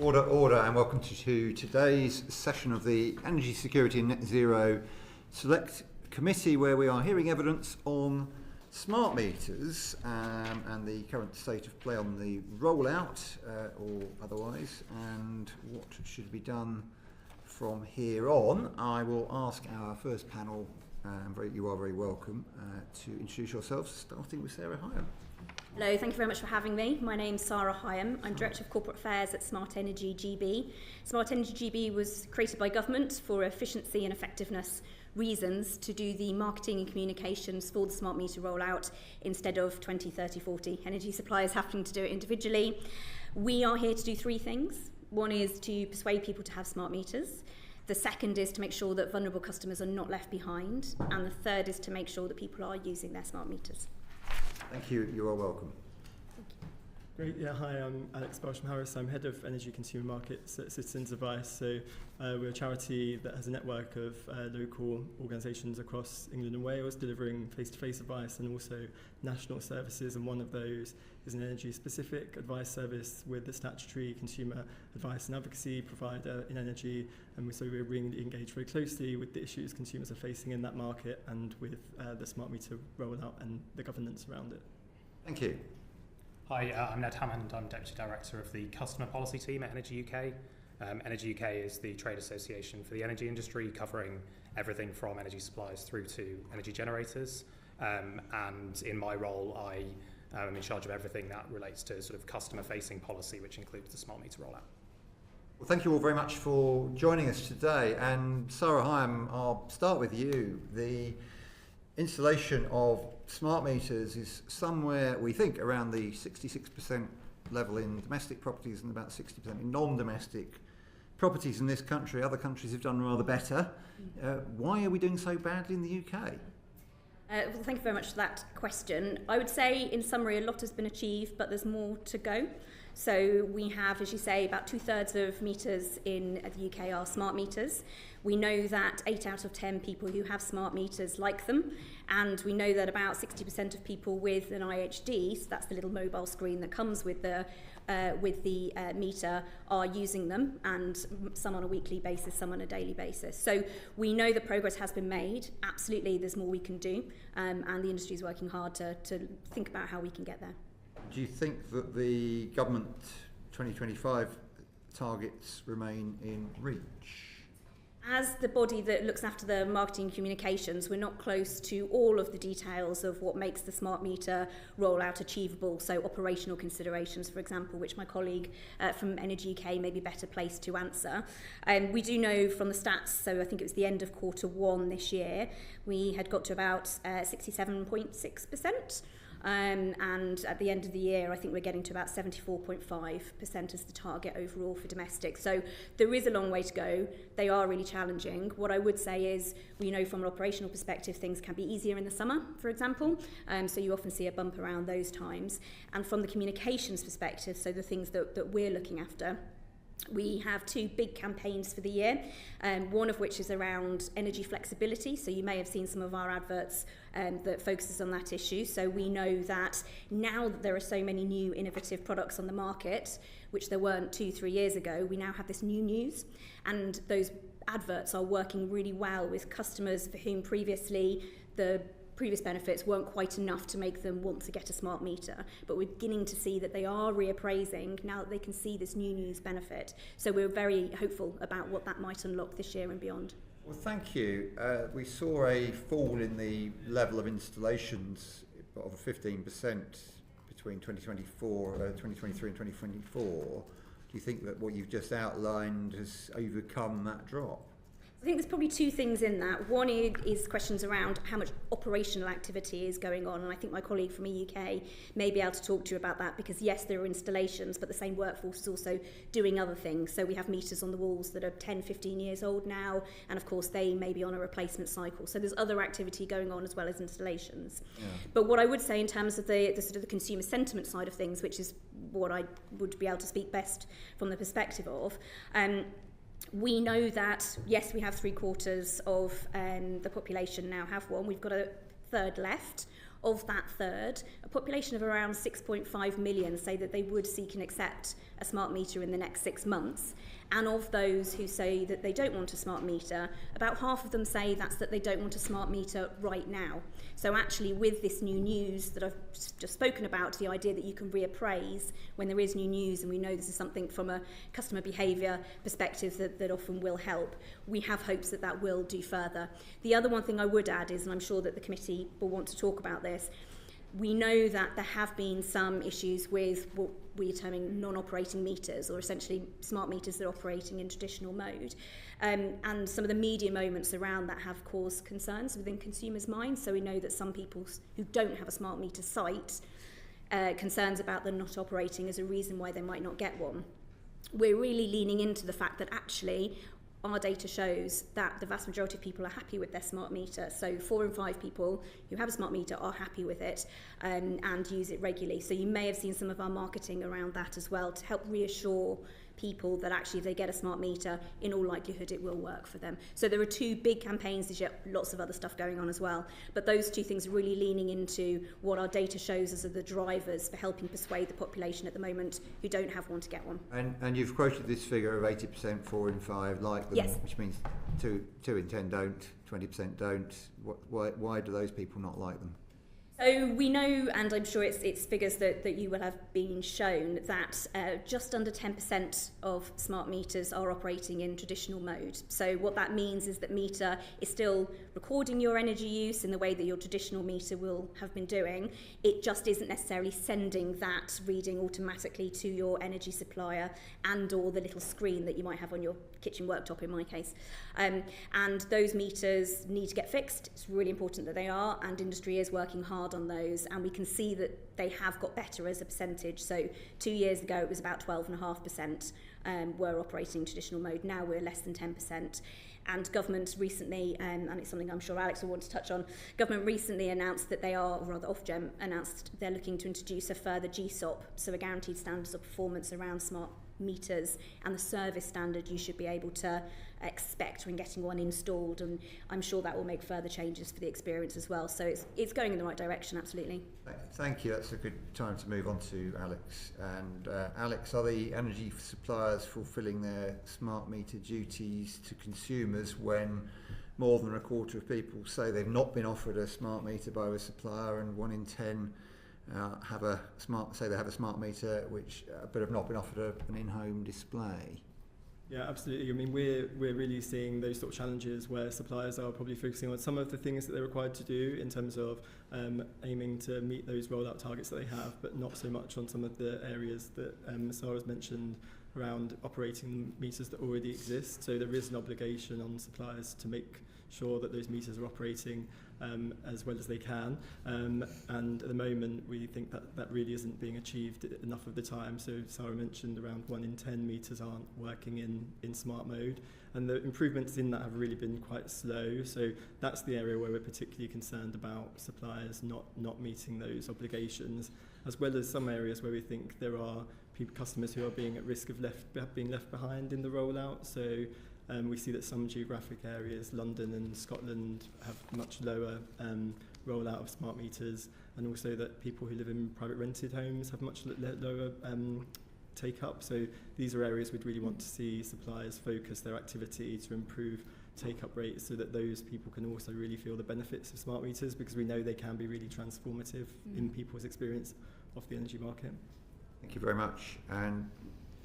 Order, and welcome to today's session of the Energy Security and Net Zero Select Committee, where we are hearing evidence on smart meters and the current state of play on the rollout or otherwise, and what should be done from here on. I will ask our first panel, you are very welcome, to introduce yourselves, starting with Sarah Hyam. Hello, thank you very much for having me. My name's Sarah Hyam. I'm Director of Corporate Affairs at Smart Energy GB. Smart Energy GB was created by government for efficiency and effectiveness reasons to do the marketing and communications for the smart meter rollout instead of 20, 30, 40 energy suppliers having to do it individually. We are here to do three things. One is to persuade people to have smart meters. The second is to make sure that vulnerable customers are not left behind. And the third is to make sure that people are using their smart meters. Thank you. You are welcome. Great. Yeah. Hi, I'm Alex Barsham-Harris. I'm Head of Energy Consumer Markets at Citizens Advice. So we're a charity that has a network of local organisations across England and Wales delivering face-to-face advice and also national services. And one of those is an energy-specific advice service with the statutory consumer advice and advocacy provider in energy. And so we're really engaged very closely with the issues consumers are facing in that market and with the smart meter rollout and the governance around it. Thank you. Hi, I'm Ned Hammond. I'm Deputy Director of the Customer Policy Team at Energy UK. Energy UK is the trade association for the energy industry, covering everything from energy suppliers through to energy generators. And in my role, I am in charge of everything that relates to sort of customer-facing policy, which includes the smart meter rollout. Well, thank you all very much for joining us today. And Sarah Hyam, I'll start with you. The installation of smart meters is somewhere, we think, around the 66% level in domestic properties and about 60% in non-domestic properties in this country. Other countries have done rather better. Why are we doing so badly in the UK? Well, thank you very much for that question. I would say, in summary, a lot has been achieved, but there's more to go. So we have, as you say, about 2/3 of meters in the UK are smart meters. We know that 8 out of 10 people who have smart meters like them, and we know that about 60% of people with an IHD, so that's the little mobile screen that comes with the meter, are using them, and some on a weekly basis, some on a daily basis. So we know that progress has been made. Absolutely, there's more we can do, and the industry is working hard to think about how we can get there. Do you think that the government 2025 targets remain in reach? As the body that looks after the marketing and communications, we're not close to all of the details of what makes the smart meter rollout achievable. So operational considerations, for example, which my colleague from Energy UK may be better placed to answer. We do know from the stats, so I think it was the end of quarter 1 this year, we had got to about 67.6%. And at the end of the year, I think we're getting to about 74.5% as the target overall for domestic. So there is a long way to go. They are really challenging. What I would say is, we know from an operational perspective, things can be easier in the summer, for example. So you often see a bump around those times. And from the communications perspective, so the things that we're looking after, we have 2 big campaigns for the year, one of which is around energy flexibility. So you may have seen some of our adverts that focuses on that issue. So we know that now that there are so many new innovative products on the market, which there weren't 2-3 years ago, we now have this new news. And those adverts are working really well with customers for whom previously the previous benefits weren't quite enough to make them want to get a smart meter, but we're beginning to see that they are reappraising now that they can see this new news benefit. So we're very hopeful about what that might unlock this year and beyond. Well, thank you. We saw a fall in the level of installations of 15% between 2023 and 2024. Do you think that what you've just outlined has overcome that drop? I think there's probably 2 things in that. One is questions around how much operational activity is going on, and I think my colleague from EUK may be able to talk to you about that, because yes, there are installations, but the same workforce is also doing other things. So we have meters on the walls that are 10, 15 years old now, and of course they may be on a replacement cycle. So there's other activity going on as well as installations. Yeah. But what I would say in terms of the sort of the consumer sentiment side of things, which is what I would be able to speak best from the perspective of, we know that, yes, we have 3/4 of the population now have one. We've got a third left Of that third, a population of around 6.5 million say that they would seek and accept a smart meter in the next 6 months. And of those who say that they don't want a smart meter, about half of them say that they don't want a smart meter right now. So actually, with this new news that I've just spoken about, the idea that you can reappraise when there is new news, and we know this is something from a customer behaviour perspective that often will help, we have hopes that that will do further. The other one thing I would add is, and I'm sure that the committee will want to talk about this, we know that there have been some issues with what we are terming non-operating meters, or essentially smart meters that are operating in traditional mode. And some of the media moments around that have caused concerns within consumers' minds. So we know that some people who don't have a smart meter cite concerns about them not operating as a reason why they might not get one. We're really leaning into the fact that actually our data shows that the vast majority of people are happy with their smart meter. So 4 in 5 people who have a smart meter are happy with it and use it regularly. So you may have seen some of our marketing around that as well to help reassure people that actually if they get a smart meter, in all likelihood it will work for them. So there are 2 big campaigns, there's yet lots of other stuff going on as well, but those 2 things are really leaning into what our data shows us are the drivers for helping persuade the population at the moment who don't have one to get one. And you've quoted this figure of 80%, 4 in 5 like them, Yes. which means 2 in 10 don't, 20% don't. Why do those people not like them? So we know, and I'm sure it's figures that you will have been shown, that just under 10% of smart meters are operating in traditional mode. So what that means is that meter is still recording your energy use in the way that your traditional meter will have been doing. It just isn't necessarily sending that reading automatically to your energy supplier and or the little screen that you might have on your kitchen worktop in my case. And those meters need to get fixed. It's really important that they are, and industry is working hard on those, and we can see that they have got better as a percentage. So 2 years ago it was about 12.5% were operating in traditional mode. Now we're less than 10%. And government recently, and it's something I'm sure Alex will want to touch on, government recently announced that they are, or rather Ofgem announced they're looking to introduce a further GSOP, so a guaranteed standards of performance around smart meters and the service standard you should be able to expect when getting one installed, and I'm sure that will make further changes for the experience as well. So it's going in the right direction, absolutely. Thank you. That's a good time to move on to Alex. And Alex, are the energy suppliers fulfilling their smart meter duties to consumers when more than a quarter of people say they've not been offered a smart meter by a supplier, and 1 in 10 have a smart meter which but have not been offered an in-home display? Yeah, absolutely. I mean, we're really seeing those sort of challenges where suppliers are probably focusing on some of the things that they're required to do in terms of aiming to meet those rollout targets that they have, but not so much on some of the areas that Sarah's mentioned around operating meters that already exist. So there is an obligation on suppliers to make sure that those meters are operating as well as they can. And at the moment, we think that really isn't being achieved enough of the time. So Sarah mentioned around 1 in 10 meters aren't working in smart mode. And the improvements in that have really been quite slow. So that's the area where we're particularly concerned about suppliers not meeting those obligations, as well as some areas where we think there are customers who are being at risk of being left behind in the rollout. So we see that some geographic areas, London and Scotland, have much lower rollout of smart meters, and also that people who live in private rented homes have much lower take up. So these are areas we'd really want to see suppliers focus their activity to improve take up rates, so that those people can also really feel the benefits of smart meters, because we know they can be really transformative in people's experience of the energy market. Thank you very much. And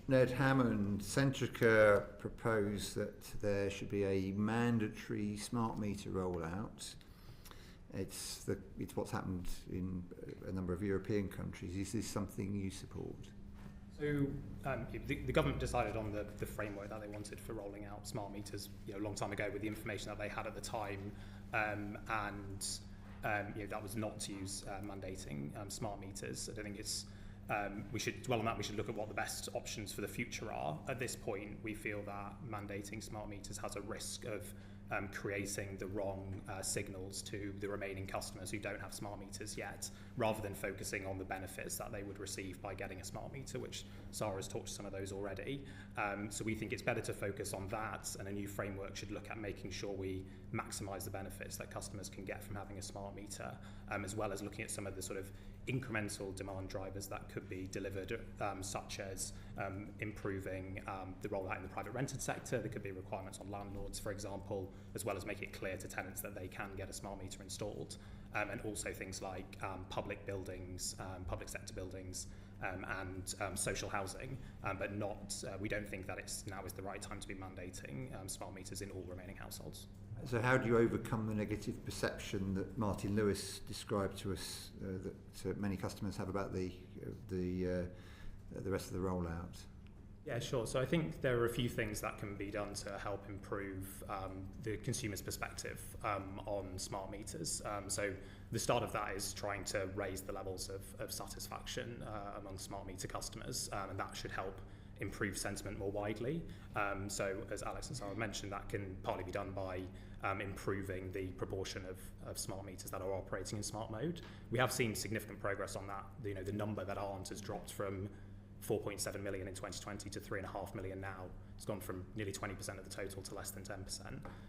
Ned Hammond, Centrica proposed that there should be a mandatory smart meter rollout. It's what's happened in a number of European countries. Is this something you support? So the government decided on the framework that they wanted for rolling out smart meters a long time ago with the information that they had at the time, and that was not to use mandating smart meters. I don't think it's we should dwell on that. We should look at what the best options for the future are. At this point, we feel that mandating smart meters has a risk of creating the wrong signals to the remaining customers who don't have smart meters yet, rather than focusing on the benefits that they would receive by getting a smart meter, which Sarah has talked to some of those already. So we think it's better to focus on that, and a new framework should look at making sure we maximise the benefits that customers can get from having a smart meter, as well as looking at some of the sort of incremental demand drivers that could be delivered, such as improving the rollout in the private rented sector. There could be requirements on landlords, for example, as well as make it clear to tenants that they can get a smart meter installed, and also things like public buildings, public sector buildings, and social housing, but not. We don't think that now is the right time to be mandating smart meters in all remaining households. So how do you overcome the negative perception that Martin Lewis described to us that many customers have about the rest of the rollout? Yeah, sure. So I think there are a few things that can be done to help improve the consumer's perspective on smart meters. So the start of that is trying to raise the levels of satisfaction among smart meter customers, and that should help improve sentiment more widely. So as Alex and Sarah mentioned, that can partly be done by improving the proportion of smart meters that are operating in smart mode. We have seen significant progress on that. The number that aren't has dropped from 4.7 million in 2020 to 3.5 million now. It's gone from nearly 20% of the total to less than 10%.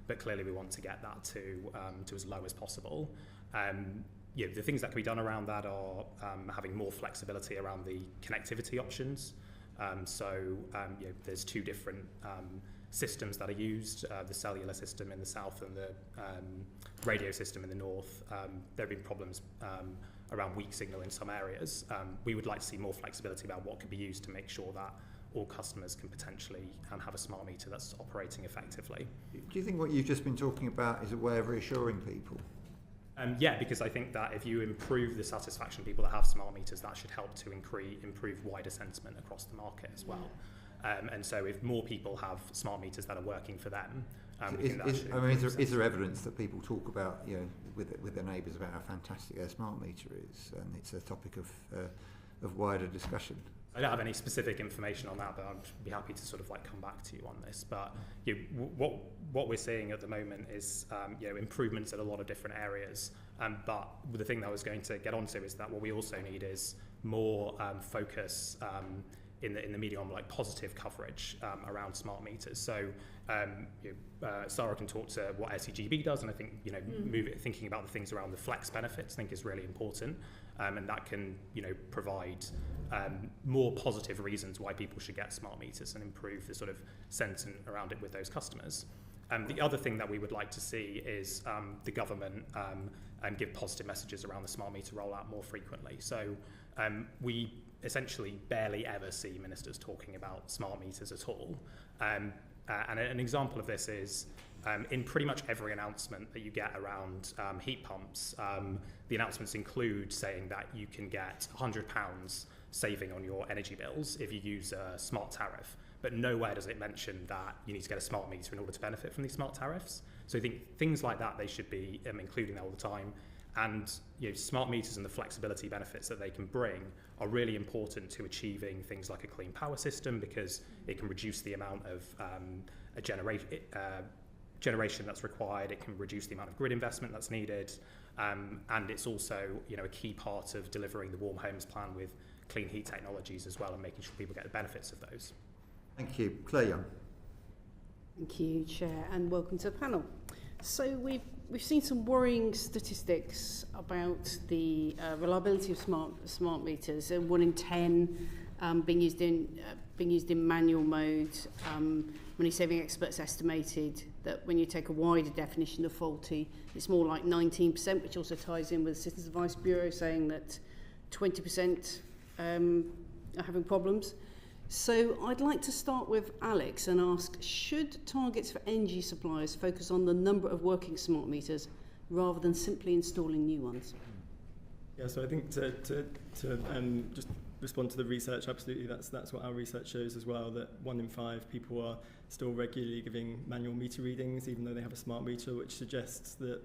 But clearly we want to get that to as low as possible. The things that can be done around that are having more flexibility around the connectivity options. There's two different systems that are used, the cellular system in the south and the radio system in the north. There have been problems around weak signal in some areas. We would like to see more flexibility about what could be used to make sure that all customers can potentially have a smart meter that's operating effectively. Do you think what you've just been talking about is a way of reassuring people? Because I think that if you improve the satisfaction of people that have smart meters, that should help to improve wider sentiment across the market as well. And so if more people have smart meters that are working for them, is there evidence that people talk about, with their neighbours about how fantastic their smart meter is, and it's a topic of wider discussion? I don't have any specific information on that, but I'd be happy to sort of come back to you on this. But what we're seeing at the moment is improvements in a lot of different areas. But the thing that I was going to get onto is that what we also need is more focus in the media on positive coverage around smart meters. So Sarah can talk to what SEGB does, and I think thinking about the things around the flex benefits I think is really important, and that can provide more positive reasons why people should get smart meters and improve the sort of sentiment around it with those customers. The other thing that we would like to see is the government give positive messages around the smart meter rollout more frequently. So we essentially barely ever see ministers talking about smart meters at all. And an example of this is in pretty much every announcement that you get around heat pumps, the announcements include saying that you can get £100 saving on your energy bills if you use a smart tariff. But nowhere does it mention that you need to get a smart meter in order to benefit from these smart tariffs. So I think things like that, they should be including that all the time. And smart meters and the flexibility benefits that they can bring are really important to achieving things like a clean power system, because it can reduce the amount of generation that's required. It can reduce the amount of grid investment that's needed, and it's also a key part of delivering the Warm Homes Plan with clean heat technologies as well, and making sure people get the benefits of those. Thank you. Claire Young. Thank you, Chair, and welcome to the panel. So we've seen some worrying statistics about the reliability of smart meters. 1 in 10 being used in manual mode. Money saving experts estimated that when you take a wider definition of faulty, it's more like 19%, which also ties in with the Citizens Advice Bureau saying that 20% are having problems. So I'd like to start with Alex and ask, should targets for energy suppliers focus on the number of working smart meters rather than simply installing new ones? Yeah, so I think to just respond to the research, absolutely, that's what our research shows as well, that 1 in 5 people are still regularly giving manual meter readings, even though they have a smart meter, which suggests that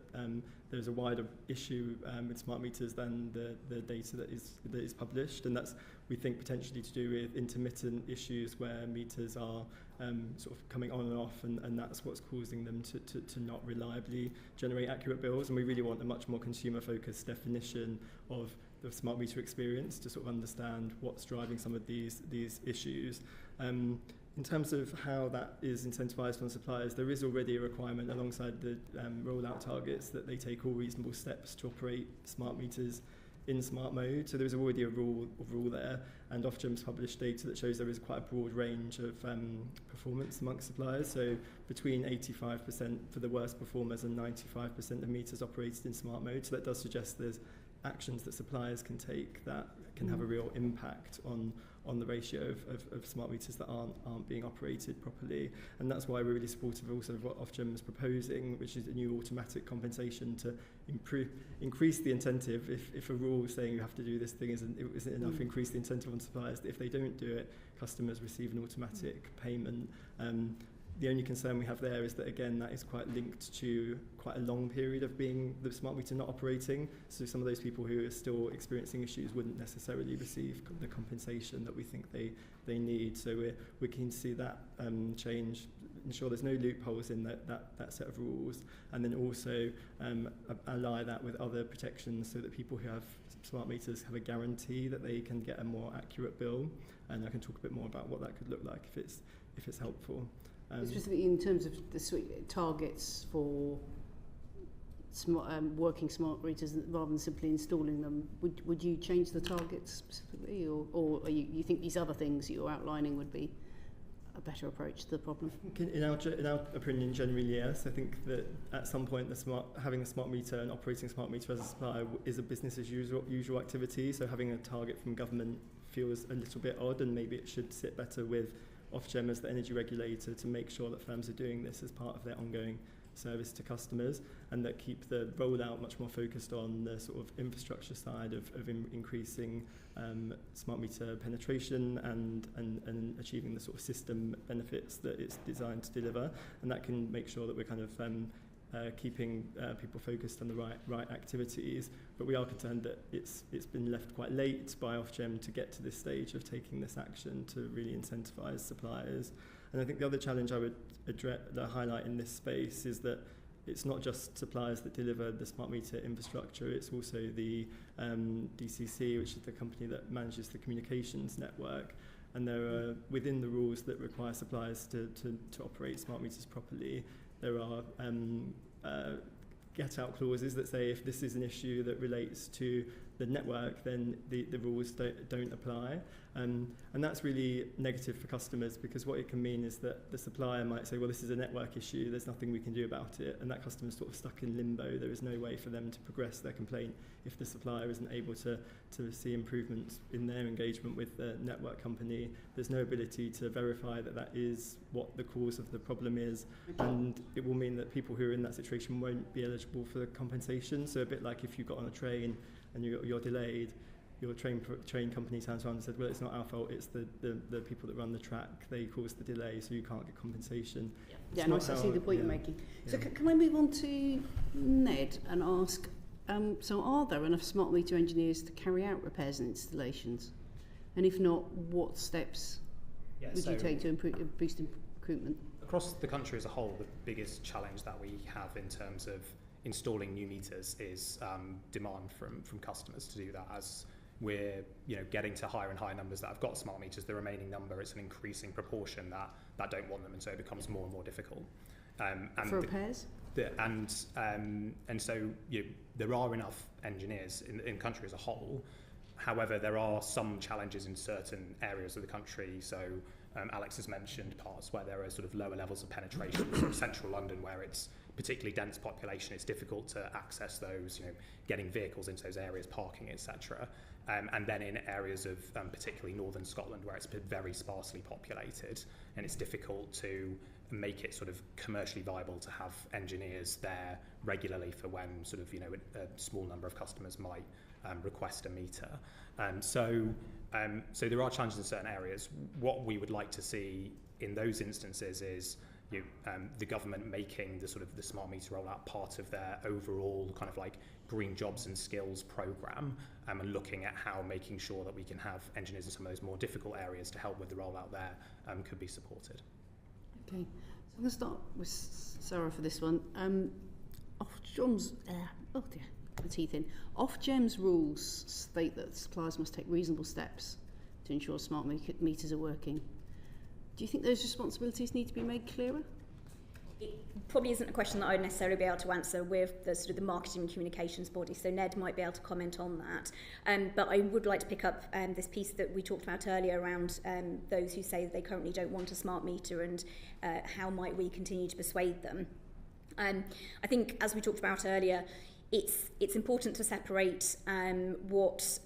there's a wider issue with smart meters than the data that is published, and that's, we think, potentially to do with intermittent issues where meters are sort of coming on and off, and that's what's causing them to not reliably generate accurate bills. And we really want a much more consumer-focused definition of the smart meter experience to sort of understand what's driving some of these issues. In terms of how that is incentivised on suppliers, there is already a requirement alongside the rollout targets that they take all reasonable steps to operate smart meters in smart mode. So there's already a rule there, and Ofgem's published data that shows there is quite a broad range of performance amongst suppliers. So between 85% for the worst performers and 95% of meters operated in smart mode. So that does suggest there's actions that suppliers can take that can have a real impact on the ratio of smart meters that aren't being operated properly. And that's why we're really supportive also of what Ofgem is proposing, which is a new automatic compensation to increase the incentive. If a rule saying you have to do this thing isn't enough, increase the incentive on suppliers. If they don't do it, customers receive an automatic payment. The only concern we have there is that, again, that is quite linked to quite a long period of being the smart meter not operating. So some of those people who are still experiencing issues wouldn't necessarily receive the compensation that we think they need. So we're keen to see that change, ensure there's no loopholes in that set of rules, and then also ally that with other protections so that people who have smart meters have a guarantee that they can get a more accurate bill. And I can talk a bit more about what that could look like if it's helpful. Specifically in terms of the targets for working smart meters rather than simply installing them, would you change the targets specifically, or you think these other things you're outlining would be a better approach to the problem? In our opinion, generally yes. I think that at some point having a smart meter and operating a smart meter as a supplier is a business as usual activity, so having a target from government feels a little bit odd, and maybe it should sit better with Ofgem as the energy regulator to make sure that firms are doing this as part of their ongoing service to customers, and that keep the rollout much more focused on the sort of infrastructure side of increasing smart meter penetration and achieving the sort of system benefits that it's designed to deliver. And that can make sure that we're kind of keeping people focused on the right activities. But we are concerned that it's been left quite late by Ofgem to get to this stage of taking this action to really incentivise suppliers. And I think the other challenge I would highlight in this space is that it's not just suppliers that deliver the smart meter infrastructure, it's also the DCC, which is the company that manages the communications network. And there are, within the rules that require suppliers to operate smart meters properly, there are get-out clauses that say if this is an issue that relates to the network, then the rules don't apply. And that's really negative for customers, because what it can mean is that the supplier might say, well, this is a network issue, there's nothing we can do about it, and that customer's sort of stuck in limbo. There is no way for them to progress their complaint if the supplier isn't able to see improvements in their engagement with the network company. There's no ability to verify that is what the cause of the problem is, and it will mean that people who are in that situation won't be eligible for compensation. So a bit like if you got on a train and you're delayed, your train company turns around and said, well, it's not our fault, it's the people that run the track, they caused the delay, so you can't get compensation. Yeah, no, I see the point you're making. Yeah. So can I move on to Ned and ask, so are there enough smart meter engineers to carry out repairs and installations? And if not, what steps would you take to boost recruitment? Across the country as a whole, the biggest challenge that we have in terms of installing new meters is demand from customers to do that. As we're getting to higher and higher numbers that have got smart meters, the remaining number, it's an increasing proportion that don't want them, and so it becomes more and more difficult. And for repairs? And so there are enough engineers in the country as a whole. However, there are some challenges in certain areas of the country. So Alex has mentioned parts where there are sort of lower levels of penetration, sort of central London, where it's particularly dense population, it's difficult to access those, getting vehicles into those areas, parking, etc. And then in areas of particularly northern Scotland, where it's very sparsely populated, and it's difficult to make it sort of commercially viable to have engineers there regularly for when sort of a small number of customers might request a meter. So there are challenges in certain areas. What we would like to see in those instances is the government making the sort of the smart meter rollout part of their overall kind of like green jobs and skills program, and looking at how making sure that we can have engineers in some of those more difficult areas to help with the rollout there could be supported. Okay, so I'm going to start with Sarah for this one. Ofgem's rules state that suppliers must take reasonable steps to ensure smart meters are working. Do you think those responsibilities need to be made clearer? It probably isn't a question that I would necessarily be able to answer with the sort of the marketing and communications body, so Ned might be able to comment on that. But I would like to pick up this piece that we talked about earlier around those who say they currently don't want a smart meter, and how might we continue to persuade them. I think, as we talked about earlier, it's important to separate what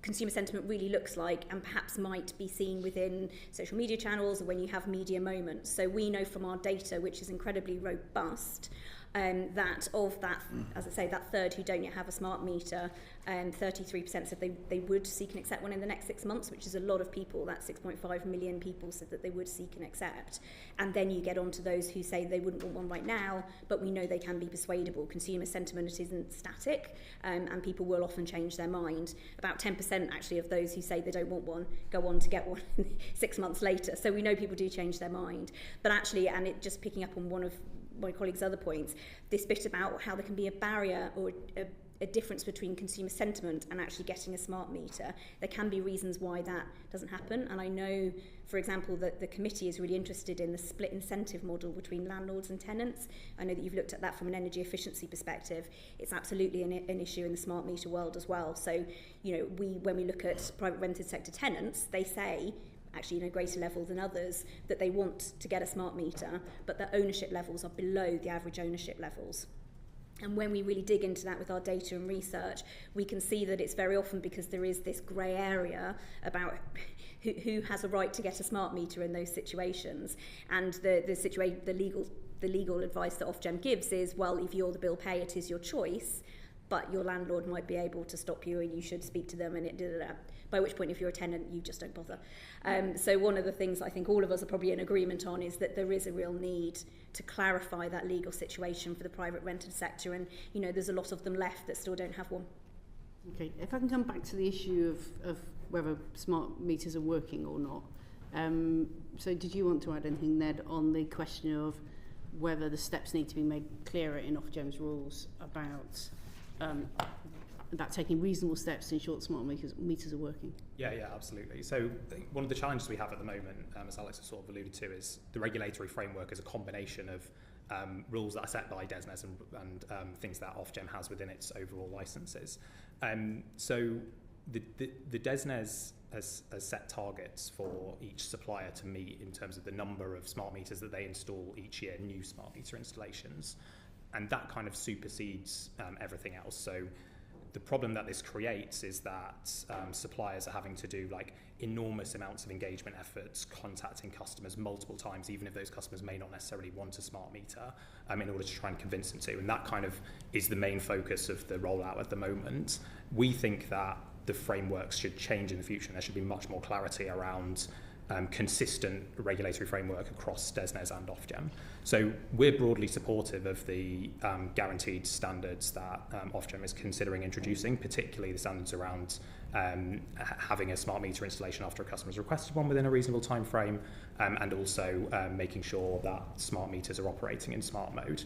consumer sentiment really looks like, and perhaps might be seen within social media channels or when you have media moments. So we know from our data, which is incredibly robust, that of that, as I say, that third who don't yet have a smart meter, 33% said they would seek and accept one in the next 6 months, which is a lot of people. That 6.5 million people said that they would seek and accept. And then you get on to those who say they wouldn't want one right now, but we know they can be persuadable. Consumer sentiment isn't static, and people will often change their mind. About 10% actually of those who say they don't want one go on to get one 6 months later. So we know people do change their mind. But actually, and it just picking up on one of my colleagues' other points, this bit about how there can be a barrier or a difference between consumer sentiment and actually getting a smart meter. There can be reasons why that doesn't happen, and I know, for example, that the committee is really interested in the split incentive model between landlords and tenants. I know that you've looked at that from an energy efficiency perspective. It's absolutely an issue in the smart meter world as well. So, you know, when we look at private rented sector tenants, they say, actually in a greater level than others, that they want to get a smart meter, but their ownership levels are below the average ownership levels. And when we really dig into that with our data and research, we can see that it's very often because there is this grey area about who has a right to get a smart meter in those situations. And the legal advice that Ofgem gives is, well, if you're the bill payer, it is your choice, but your landlord might be able to stop you and you should speak to them, and it da-da-da. By which point, if you're a tenant, you just don't bother. So one of the things I think all of us are probably in agreement on is that there is a real need to clarify that legal situation for the private rented sector, and you know, there's a lot of them left that still don't have one. Okay, if I can come back to the issue of whether smart meters are working or not. So did you want to add anything, Ned, on the question of whether the steps need to be made clearer in Ofgem's rules about taking reasonable steps to ensure that smart meters are working? Yeah, absolutely. So one of the challenges we have at the moment, as Alex has sort of alluded to, is the regulatory framework is a combination of rules that are set by DESNZ and things that Ofgem has within its overall licences. So the DESNZ has set targets for each supplier to meet in terms of the number of smart meters that they install each year, new smart meter installations. And that kind of supersedes everything else. So the problem that this creates is that suppliers are having to do like enormous amounts of engagement efforts, contacting customers multiple times, even if those customers may not necessarily want a smart meter, in order to try and convince them to. And that kind of is the main focus of the rollout at the moment. We think that the frameworks should change in the future, and there should be much more clarity around consistent regulatory framework across DESNZ and Ofgem. So we're broadly supportive of the guaranteed standards that Ofgem is considering introducing, particularly the standards around having a smart meter installation after a customer has requested one within a reasonable time frame, and also making sure that smart meters are operating in smart mode.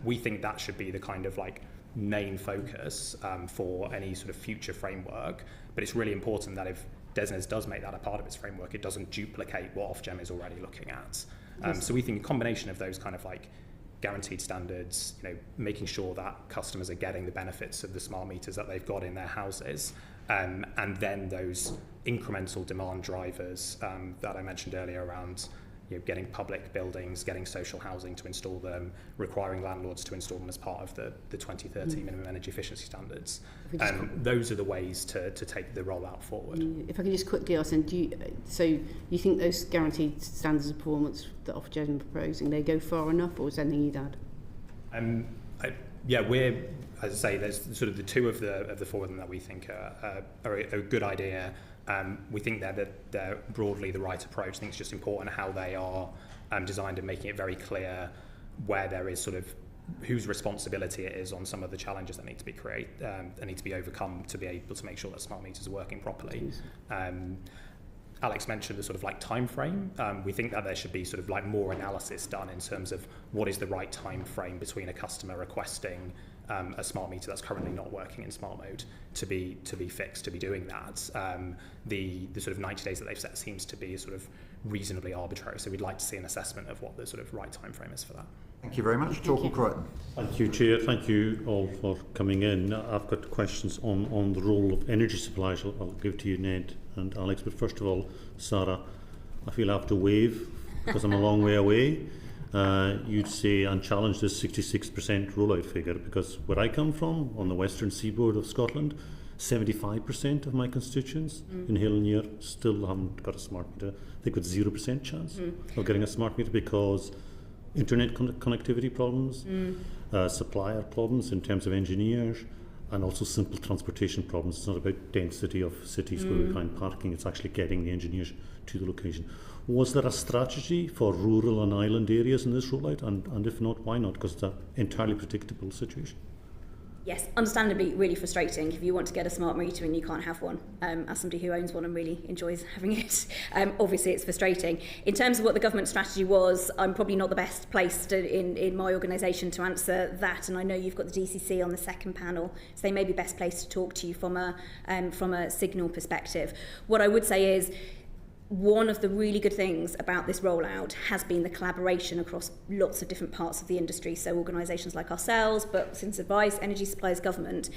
We think that should be the kind of like main focus for any sort of future framework, but it's really important that if DESNZ does make that a part of its framework, it doesn't duplicate what Ofgem is already looking at. So we think a combination of those kind of like guaranteed standards, you know, making sure that customers are getting the benefits of the smart meters that they've got in their houses, and then those incremental demand drivers that I mentioned earlier around, you know, getting public buildings, getting social housing to install them, requiring landlords to install them as part of the 2030 minimum energy efficiency standards. Those are the ways to take the rollout forward. If I can just quickly ask, then, so you think those guaranteed standards of performance that Ofgem are proposing, they go far enough, or is there anything you'd add? We're, as I say, there's sort of the two of the four of them that we think are a good idea. We think they're broadly the right approach. I think it's just important how they are designed and making it very clear where there is sort of whose responsibility it is on some of the challenges that need to be overcome to be able to make sure that smart meters are working properly. Alex mentioned the sort of like time frame. We think that there should be sort of like more analysis done in terms of what is the right time frame between a customer requesting a smart meter that's currently not working in smart mode to be fixed, to be doing that. The sort of 90 days that they've set seems to be a sort of reasonably arbitrary. So we'd like to see an assessment of what the sort of right time frame is for that. Thank you very much. Torquil Crichton. Thank you, Chair. Thank you all for coming in. I've got questions on the role of energy suppliers. I'll give to you, Ned and Alex. But first of all, Sarah, I feel I have to wave because I'm a long way away. You'd say and challenge this 66% rollout figure, because where I come from, on the western seaboard of Scotland, 75% of my constituents in Hill and Year still haven't got a smart meter. They've got 0% chance of getting a smart meter because internet connectivity problems, supplier problems in terms of engineers, and also simple transportation problems. It's not about density of cities where we find parking, it's actually getting the engineers to the location. Was there a strategy for rural and island areas in this rollout? And if not, why not? Because it's an entirely predictable situation. Yes, understandably really frustrating if you want to get a smart meter and you can't have one. As somebody who owns one and really enjoys having it, obviously it's frustrating. In terms of what the government strategy was, I'm probably not the best placed in my organisation to answer that, and I know you've got the DCC on the second panel, so they may be best placed to talk to you from a signal perspective. What I would say is, one of the really good things about this rollout has been the collaboration across lots of different parts of the industry, so organisations like ourselves, but Citizens Advice, Energy Suppliers, Government,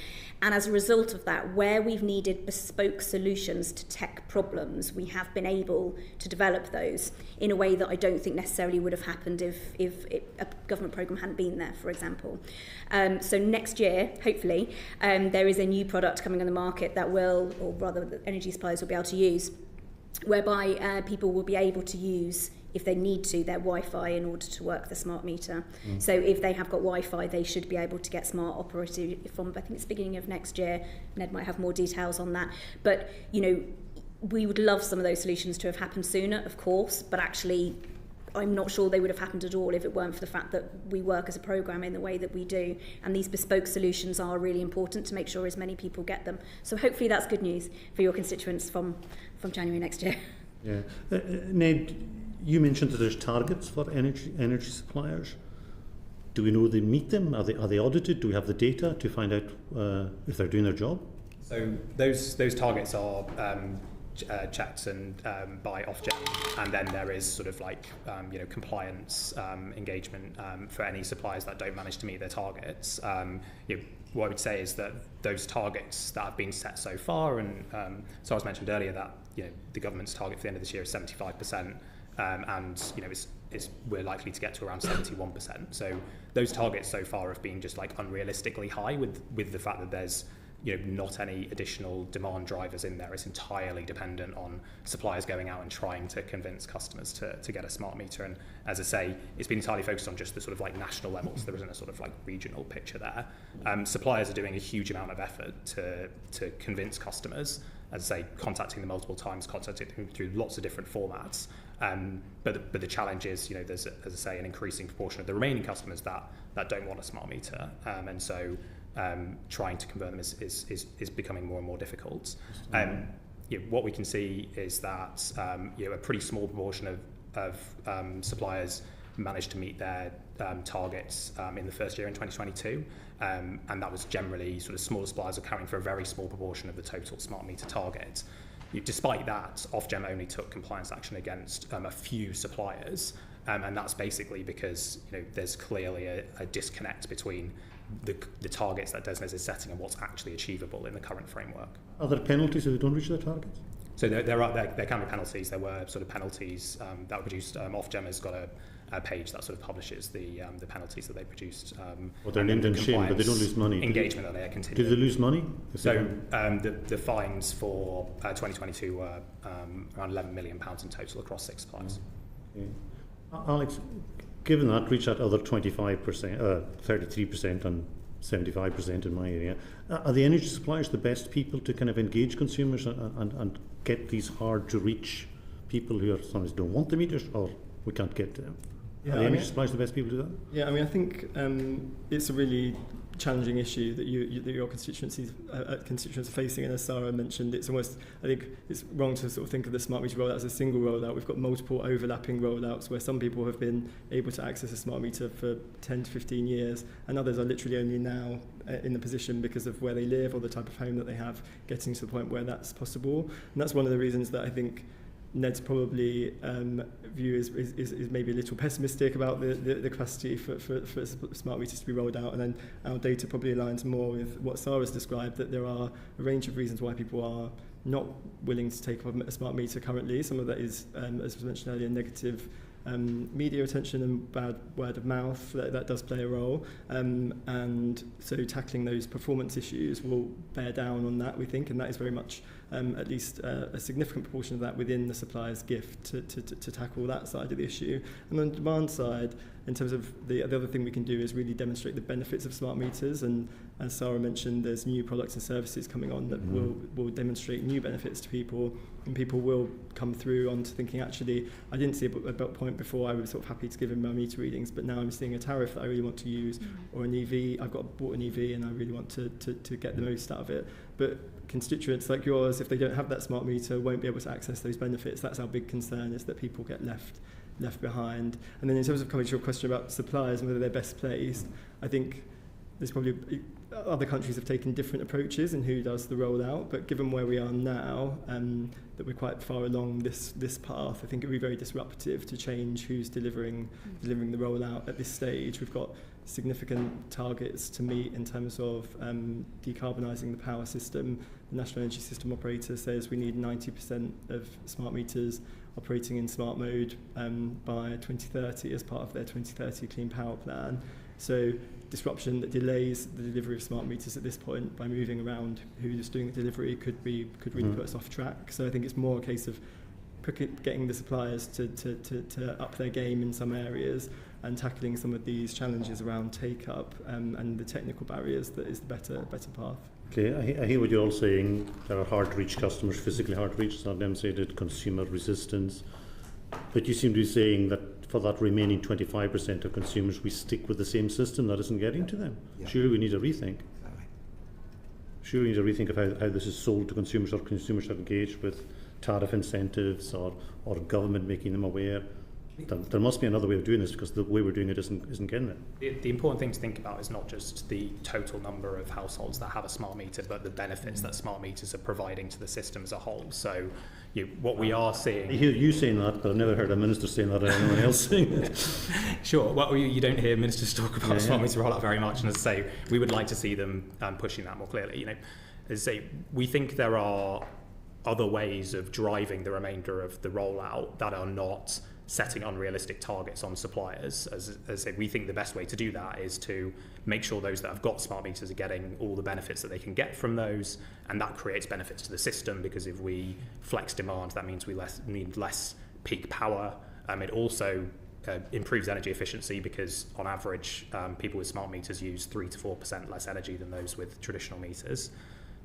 and as a result of that, where we've needed bespoke solutions to tech problems, we have been able to develop those in a way that I don't think necessarily would have happened if a government programme hadn't been there, for example. So next year, hopefully, there is a new product coming on the market that will, or rather the energy suppliers will be able to use, whereby people will be able to use, if they need to, their Wi-Fi in order to work the smart meter. So if they have got Wi-Fi, they should be able to get smart operated from, I think it's beginning of next year. Ned might have more details on that. But, you know, we would love some of those solutions to have happened sooner, of course, but actually I'm not sure they would have happened at all if it weren't for the fact that we work as a programme in the way that we do. And these bespoke solutions are really important to make sure as many people get them. So hopefully that's good news for your constituents from January next year. Yeah. Ned, you mentioned that there's targets for energy suppliers. Do we know they meet them? Are they audited? Do we have the data to find out if they're doing their job? So those targets are checked and by Ofgem, and then there is sort of like compliance engagement for any suppliers that don't manage to meet their targets. What I would say is that those targets that have been set so far, and so I was mentioned earlier that the government's target for the end of this year is 75%, and we're likely to get to around 71%. So those targets so far have been just like unrealistically high with the fact that there's not any additional demand drivers in there. It's entirely dependent on suppliers going out and trying to convince customers to get a smart meter. And as I say, it's been entirely focused on just the sort of like national level, so there isn't a sort of like regional picture there. Suppliers are doing a huge amount of effort to convince customers, as I say, contacting them multiple times, contacting them through lots of different formats. But the challenge is, there's, as I say, an increasing proportion of the remaining customers that don't want a smart meter. And so trying to convert them is becoming more and more difficult. What we can see is that a pretty small proportion of suppliers managed to meet their targets in the first year in 2022, and that was generally sort of smaller suppliers accounting for a very small proportion of the total smart meter target. Despite that, Ofgem only took compliance action against a few suppliers, and that's basically because there's clearly a disconnect between the targets that DESNZ is setting and what's actually achievable in the current framework. Are there penalties if they don't reach their targets? So there can be penalties. There were sort of penalties that were produced. Ofgem has got a page that sort of publishes the penalties that they produced. Well, they're named and shamed, but they don't lose money. Engagement that they continue. Do they lose money? So the fines for 2022 were around £11 million in total across 6 suppliers. Okay. Alex, given that, reach that other 25%, 33% and 75% in my area, are the energy suppliers the best people to kind of engage consumers and get these hard to reach people who sometimes don't want the meters or we can't get to them? Are the energy suppliers the best people to do that? Yeah, I think it's a really challenging issue that your constituencies are facing, and as Sarah mentioned, it's almost, I think it's wrong to sort of think of the smart meter rollout as a single rollout. We've got multiple overlapping rollouts where some people have been able to access a smart meter for 10 to 15 years, and others are literally only now in the position because of where they live or the type of home that they have, getting to the point where that's possible. And that's one of the reasons that I think Ned's probably view is maybe a little pessimistic about the capacity for smart meters to be rolled out, and then our data probably aligns more with what Sarah's described, that there are a range of reasons why people are not willing to take up a smart meter currently. Some of that is, as was mentioned earlier, negative media attention and bad word of mouth. That does play a role, and so tackling those performance issues will bear down on that, we think, and that is very much at least a significant proportion of that within the supplier's gift to tackle that side of the issue. And on the demand side, in terms of the other thing we can do is really demonstrate the benefits of smart meters, and as Sarah mentioned, there's new products and services coming on that will demonstrate new benefits to people, and people will come through onto thinking, actually, I didn't see a point before, I was sort of happy to give him my meter readings, but now I'm seeing a tariff that I really want to use, or an EV, bought an EV and I really want to get the most out of it. But constituents like yours, if they don't have that smart meter, won't be able to access those benefits. That's our big concern, is that people get left behind. And then in terms of coming to your question about suppliers and whether they're best placed, I think there's probably other countries have taken different approaches in who does the rollout, but given where we are now, that we're quite far along this path, I think it would be very disruptive to change who's delivering the rollout at this stage. We've got significant targets to meet in terms of decarbonising the power system. The National Energy System Operator says we need 90% of smart meters operating in smart mode by 2030 as part of their 2030 Clean Power Plan. So disruption that delays the delivery of smart meters at this point by moving around who's doing the delivery could really put us off track. So I think it's more a case of getting the suppliers to up their game in some areas and tackling some of these challenges around take-up and the technical barriers that is the better path. Okay, I hear what you're all saying. There are hard-to-reach customers, physically hard-to-reach, some of them say that consumer resistance. But you seem to be saying that for that remaining 25% of consumers, we stick with the same system that isn't getting to them. Yeah. Surely we need a rethink. Exactly. Surely we need a rethink of how this is sold to consumers, or consumers are engaged with tariff incentives or government making them aware. There must be another way of doing this, because the way we're doing it isn't getting it. The important thing to think about is not just the total number of households that have a smart meter, but the benefits that smart meters are providing to the system as a whole. So what we are seeing... I hear you saying that, but I've never heard a minister saying that or anyone else saying it. Sure. Well, you don't hear ministers talk about smart meter rollout very much, and as I say, we would like to see them pushing that more clearly. As I say, we think there are other ways of driving the remainder of the rollout that are not setting unrealistic targets on suppliers. As I say, we think the best way to do that is to make sure those that have got smart meters are getting all the benefits that they can get from those, and that creates benefits to the system, because if we flex demand, that means we need less peak power. It also improves energy efficiency, because on average people with smart meters use 3 to 4% less energy than those with traditional meters.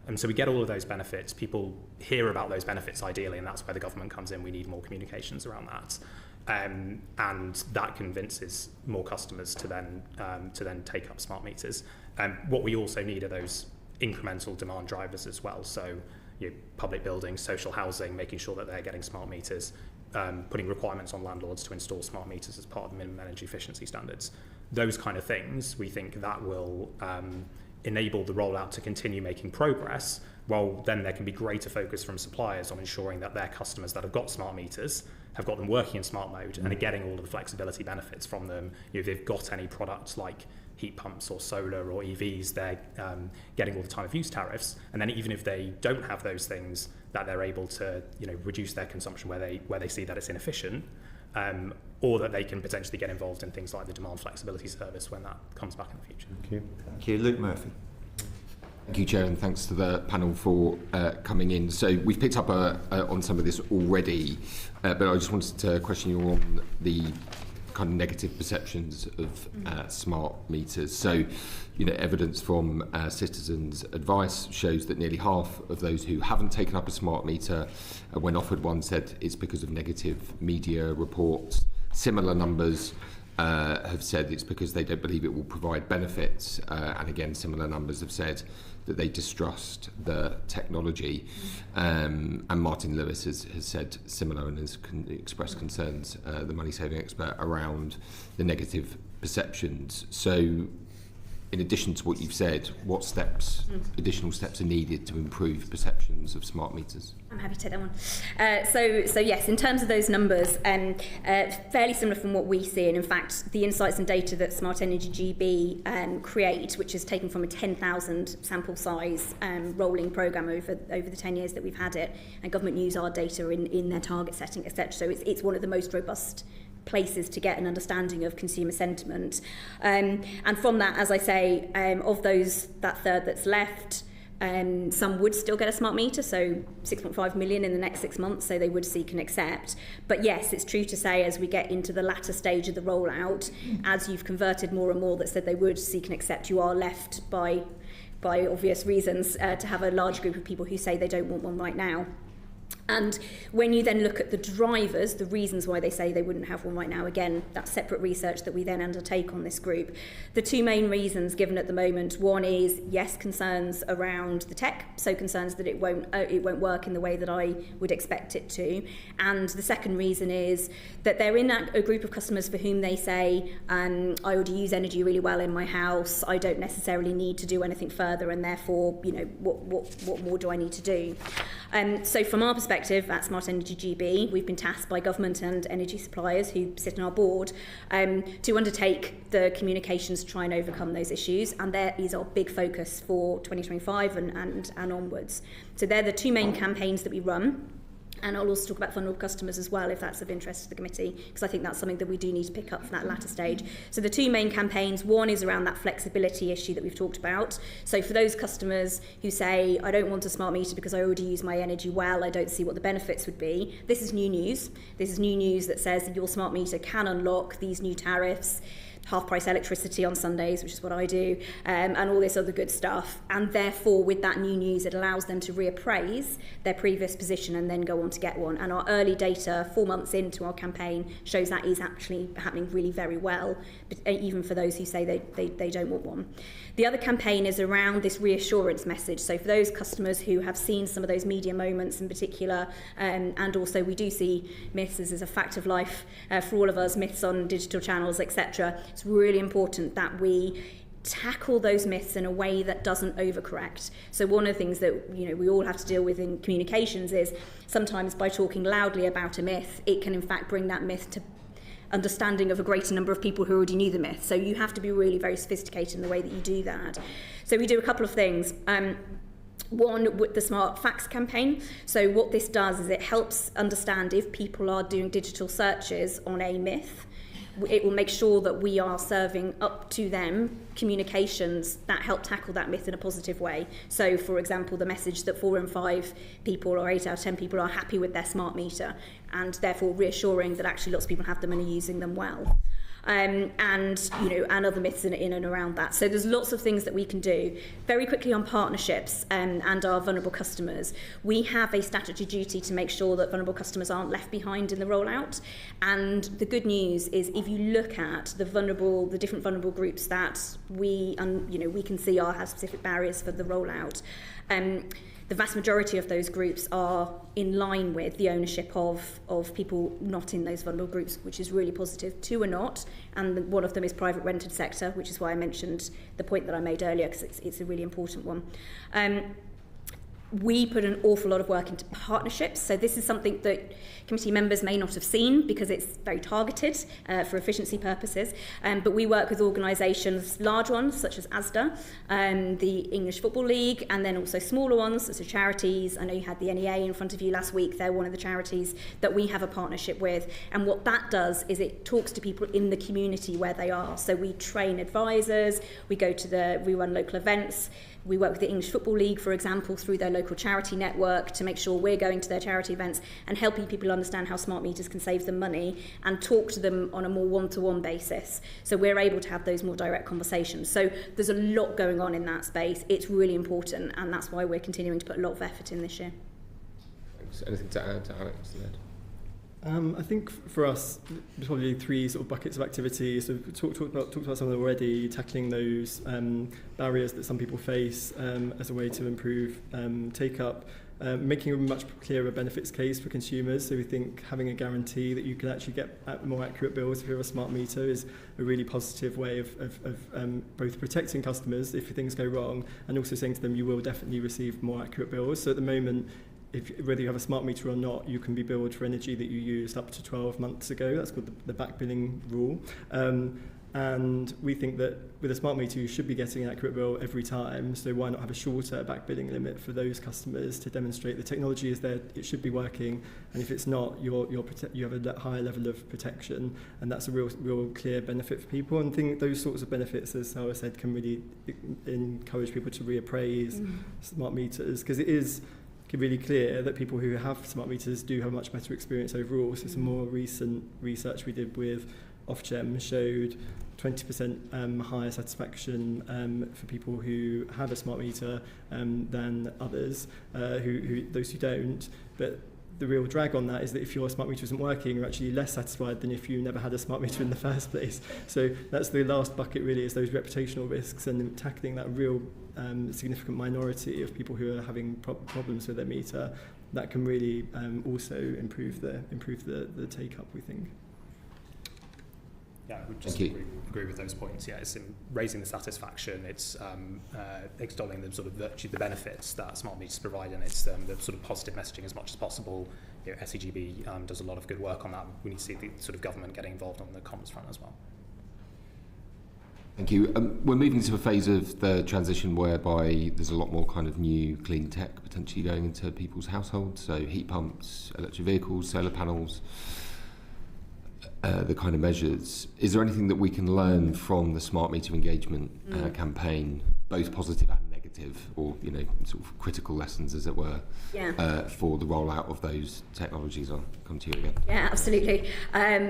And so we get all of those benefits. People hear about those benefits ideally, and that's where the government comes in. We need more communications around that. And that convinces more customers to then take up smart meters. What we also need are those incremental demand drivers as well. So public buildings, social housing, making sure that they're getting smart meters, putting requirements on landlords to install smart meters as part of the minimum energy efficiency standards. Those kind of things, we think that will enable the rollout to continue making progress, while then there can be greater focus from suppliers on ensuring that their customers that have got smart meters have got them working in smart mode and are getting all of the flexibility benefits from them. If they've got any products like heat pumps or solar or EVs, they're getting all the time of use tariffs. And then even if they don't have those things, that they're able to reduce their consumption where they see that it's inefficient, or that they can potentially get involved in things like the demand flexibility service when that comes back in the future. Thank you. Thank you. Luke Murphy. Thank you, Chair, and thanks to the panel for coming in. So we've picked up on some of this already, but I just wanted to question you on the kind of negative perceptions of smart meters. So, evidence from Citizens Advice shows that nearly half of those who haven't taken up a smart meter, when offered one, said it's because of negative media reports. Similar numbers have said it's because they don't believe it will provide benefits, and again, similar numbers have said that they distrust the technology. And Martin Lewis has said similar and has expressed concerns, the money saving expert, around the negative perceptions. So in addition to what you've said, what steps, additional steps are needed to improve perceptions of smart meters? I'm happy to take that one. So yes, in terms of those numbers, fairly similar from what we see, and in fact, the insights and data that Smart Energy GB create, which is taken from a 10,000 sample size rolling programme over the 10 years that we've had it, and government use our data in their target setting, etc. So it's one of the most robust places to get an understanding of consumer sentiment. And from that, as I say, of those, that third that's left, some would still get a smart meter, so 6.5 million in the next 6 months, so they would seek and accept. But yes, it's true to say as we get into the latter stage of the rollout, as you've converted more and more that said they would seek and accept, you are left by obvious reasons to have a large group of people who say they don't want one right now. And when you then look at the drivers, the reasons why they say they wouldn't have one right now, again, that's separate research that we then undertake on this group. The two main reasons given at the moment, one is, yes, concerns around the tech, so concerns that it won't work in the way that I would expect it to. And the second reason is that they're in a group of customers for whom they say, I already use energy really well in my house, I don't necessarily need to do anything further, and therefore, you know, what more do I need to do? So from our perspective at Smart Energy GB, we've been tasked by government and energy suppliers who sit on our board to undertake the communications to try and overcome those issues, and there is our big focus for 2025 and onwards. So they're the two main campaigns that we run. And I'll also talk about vulnerable customers as well, if that's of interest to the committee, because I think that's something that we do need to pick up for that latter stage. So the two main campaigns, one is around that flexibility issue that we've talked about. So for those customers who say, I don't want a smart meter because I already use my energy well, I don't see what the benefits would be. This is new news. This is new news that says that your smart meter can unlock these new tariffs, half-price electricity on Sundays, which is what I do, and all this other good stuff. And therefore, with that new news, it allows them to reappraise their previous position and then go on to get one. And our early data, 4 months into our campaign, shows that is actually happening really very well, even for those who say they don't want one. The other campaign is around this reassurance message. So for those customers who have seen some of those media moments in particular, and also we do see myths as a fact of life for all of us, myths on digital channels, etc. It's really important that we tackle those myths in a way that doesn't overcorrect. So one of the things that we all have to deal with in communications is sometimes by talking loudly about a myth, it can in fact bring that myth to understanding of a greater number of people who already knew the myth. So you have to be really very sophisticated in the way that you do that. So we do a couple of things. One, with the Smart Facts campaign. So what this does is it helps understand if people are doing digital searches on a myth. It will make sure that we are serving up to them communications that help tackle that myth in a positive way. So, for example, the message that 4 in 5 people or 8 out of 10 people are happy with their smart meter, and therefore reassuring that actually lots of people have them and are using them well. And other myths in and around that. So there's lots of things that we can do. Very quickly on partnerships and our vulnerable customers, we have a statutory duty to make sure that vulnerable customers aren't left behind in the rollout. And the good news is, if you look at the different vulnerable groups that we can see have specific barriers for the rollout. The vast majority of those groups are in line with the ownership of people not in those vulnerable groups, which is really positive. 2 are not, and one of them is private rented sector, which is why I mentioned the point that I made earlier, because it's a really important one. We put an awful lot of work into partnerships. So this is something that committee members may not have seen because it's very targeted for efficiency purposes. But we work with organisations, large ones such as ASDA, the English Football League, and then also smaller ones such as charities. I know you had the NEA in front of you last week. They're one of the charities that we have a partnership with. And what that does is it talks to people in the community where they are. So we train advisors, we run local events. We work with the English Football League, for example, through their local charity network to make sure we're going to their charity events and helping people understand how smart meters can save them money and talk to them on a more one-to-one basis. So we're able to have those more direct conversations. So there's a lot going on in that space. It's really important, and that's why we're continuing to put a lot of effort in this year. Thanks. Anything to add to Alex? I think for us, there's probably 3 sort of buckets of activity. So we talked about some of them already, tackling those barriers that some people face as a way to improve take-up. making a much clearer benefits case for consumers. So we think having a guarantee that you can actually get more accurate bills if you have a smart meter is a really positive way of both protecting customers if things go wrong, and also saying to them you will definitely receive more accurate bills. So at the moment, whether you have a smart meter or not, you can be billed for energy that you used up to 12 months ago. That's called the back billing rule. And we think that with a smart meter, you should be getting an accurate bill every time. So why not have a shorter back billing limit for those customers to demonstrate the technology is there, it should be working. And if it's not, you have a higher level of protection. And that's a real clear benefit for people. And I think those sorts of benefits, as Sarah said, can really encourage people to reappraise smart meters, because it is really clear that people who have smart meters do have a much better experience overall. So some more recent research we did with Ofgem showed 20% higher satisfaction for people who have a smart meter than others, those who don't. But the real drag on that is that if your smart meter isn't working, you're actually less satisfied than if you never had a smart meter in the first place. So that's the last bucket, really, is those reputational risks, and tackling that real significant minority of people who are having problems with their meter. That can really also improve the take-up, we think. Yeah, I would just agree with those points. Yeah, it's in raising the satisfaction, it's extolling the sort of the benefits that smart meters provide, and it's the sort of positive messaging as much as possible. You know, SEGB does a lot of good work on that. We need to see the sort of government getting involved on the comms front as well. Thank you. We're moving to a phase of the transition whereby there's a lot more kind of new clean tech potentially going into people's households, so heat pumps, electric vehicles, solar panels. The kind of measures. Is there anything that we can learn from the smart meter engagement campaign, both positive and negative, or sort of critical lessons, as it were, for the rollout of those technologies? I'll come to you again. Yeah, absolutely.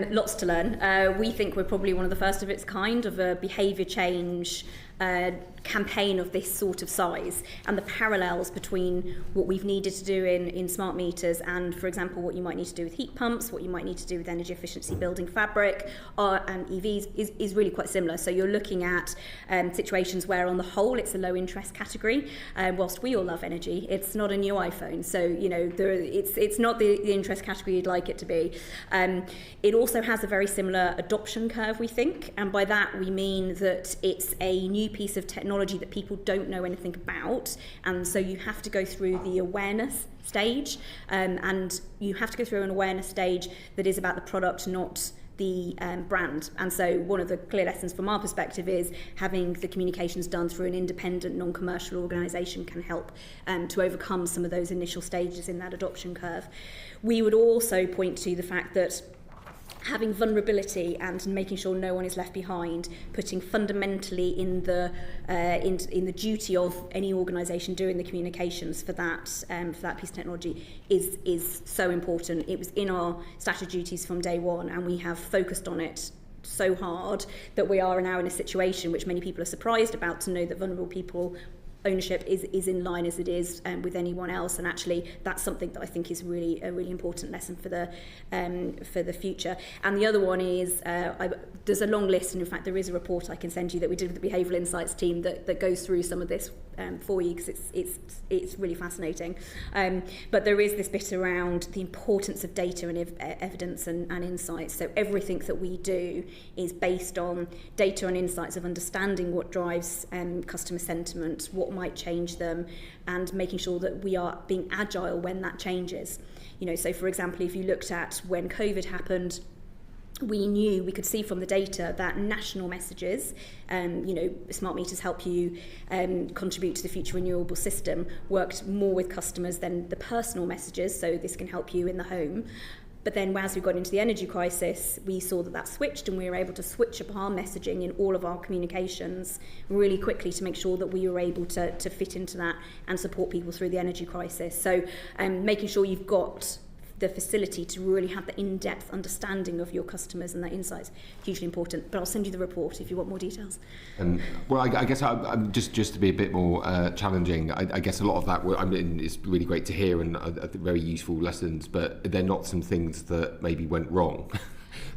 Lots to learn. We think we're probably one of the first of its kind of a behaviour change campaign of this sort of size, and the parallels between what we've needed to do in smart meters and, for example, what you might need to do with heat pumps, what you might need to do with energy efficiency building fabric and EVs is really quite similar. So you're looking at situations where on the whole it's a low interest category. Whilst we all love energy, it's not a new iPhone, so it's not the interest category you'd like it to be. It also has a very similar adoption curve, we think, and by that we mean that it's a new piece of technology that people don't know anything about, and so you have to go through the awareness stage, and you have to go through an awareness stage that is about the product, not the brand. And so one of the clear lessons from our perspective is having the communications done through an independent, non-commercial organisation can help to overcome some of those initial stages in that adoption curve. We would also point to the fact that having vulnerability and making sure no one is left behind, putting fundamentally in the duty of any organisation doing the communications for that piece of technology is so important. It was in our strategy duties from day one, and we have focused on it so hard that we are now in a situation which many people are surprised about, to know that vulnerable people ownership is in line as it is with anyone else, and actually that's something that I think is really a really important lesson for the future. And the other one is there's a long list, and in fact there is a report I can send you that we did with the behavioural insights team that goes through some of this for you, because it's really fascinating. But there is this bit around the importance of data and evidence and insights. So everything that we do is based on data and insights of understanding what drives customer sentiment, what might change them, and making sure that we are being agile when that changes. So for example, if you looked at when COVID happened, we could see from the data that national messages, smart meters help you contribute to the future renewable system, worked more with customers than the personal messages, so this can help you in the home. But then as we got into the energy crisis, we saw that switched, and we were able to switch up our messaging in all of our communications really quickly to make sure that we were able to fit into that and support people through the energy crisis. So making sure you've got the facility to really have the in-depth understanding of your customers and that insights, hugely important. But I'll send you the report if you want more details. Well, I guess I'm just to be a bit more challenging, I guess a lot of that is really great to hear, and very useful lessons, but they're not some things that maybe went wrong.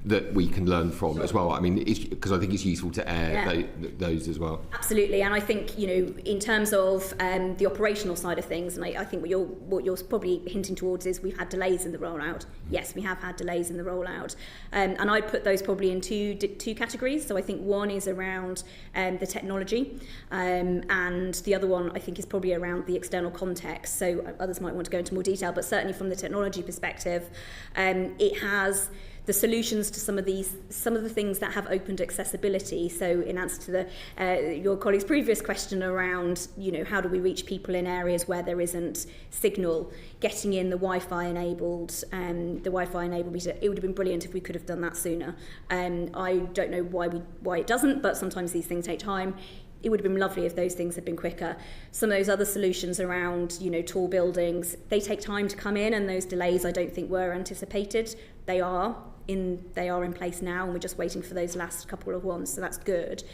that we can learn from as well? I mean, because I think it's useful to air those as well. Absolutely, and I think, you know, in terms of the operational side of things, and I think what you're probably hinting towards is we've had delays in the rollout. Yes, we have had delays in the rollout, and I'd put those probably in two categories. So I think one is around the technology, and the other one I think is probably around the external context. So others might want to go into more detail, but certainly from the technology perspective, it has the solutions to some of the things that have opened accessibility. So in answer to your colleague's previous question around, you know, how do we reach people in areas where there isn't signal, getting in the Wi-Fi enabled meter, it would have been brilliant if we could have done that sooner. I don't know why it doesn't, but sometimes these things take time. It would have been lovely if those things had been quicker. Some of those other solutions around, you know, tall buildings, they take time to come in, and those delays I don't think were anticipated. They are in place now, and we're just waiting for those last couple of ones, so that's good.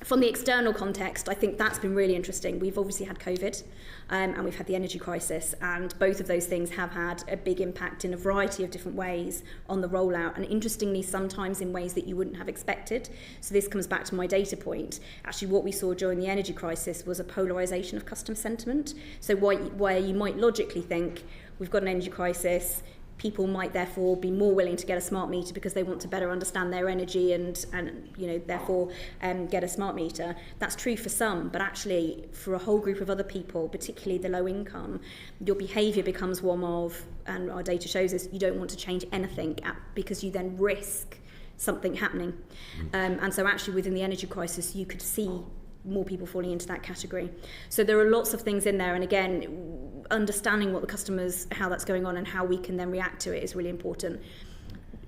From the external context, I think that's been really interesting. We've obviously had COVID, and we've had the energy crisis, and both of those things have had a big impact in a variety of different ways on the rollout, and interestingly, sometimes in ways that you wouldn't have expected. So this comes back to my data point. Actually, what we saw during the energy crisis was a polarisation of customer sentiment. So where you might logically think, we've got an energy crisis, people might therefore be more willing to get a smart meter because they want to better understand their energy and you know, therefore get a smart meter. That's true for some, but actually for a whole group of other people, particularly the low income, your behaviour becomes one of, and our data shows us, you don't want to change anything because you then risk something happening. And so actually within the energy crisis, you could see more people falling into that category. So there are lots of things in there, and again, understanding what the customers, how that's going on and how we can then react to it is really important.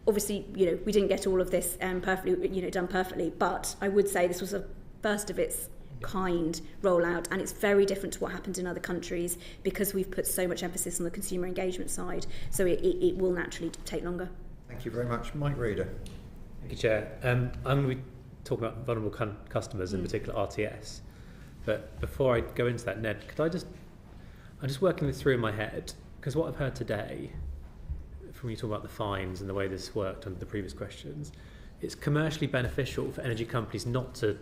Obviously, you know, we didn't get all of this done perfectly, but I would say this was a first of its kind rollout, and it's very different to what happened in other countries because we've put so much emphasis on the consumer engagement side, so it will naturally take longer. Thank you very much. Mike Reader. Thank you, Chair. I'm going to be talking about vulnerable customers, in particular RTS. But before I go into that, Ned, I'm just working this through in my head, because what I've heard today, from you talking about the fines and the way this worked under the previous questions, it's commercially beneficial for energy companies not to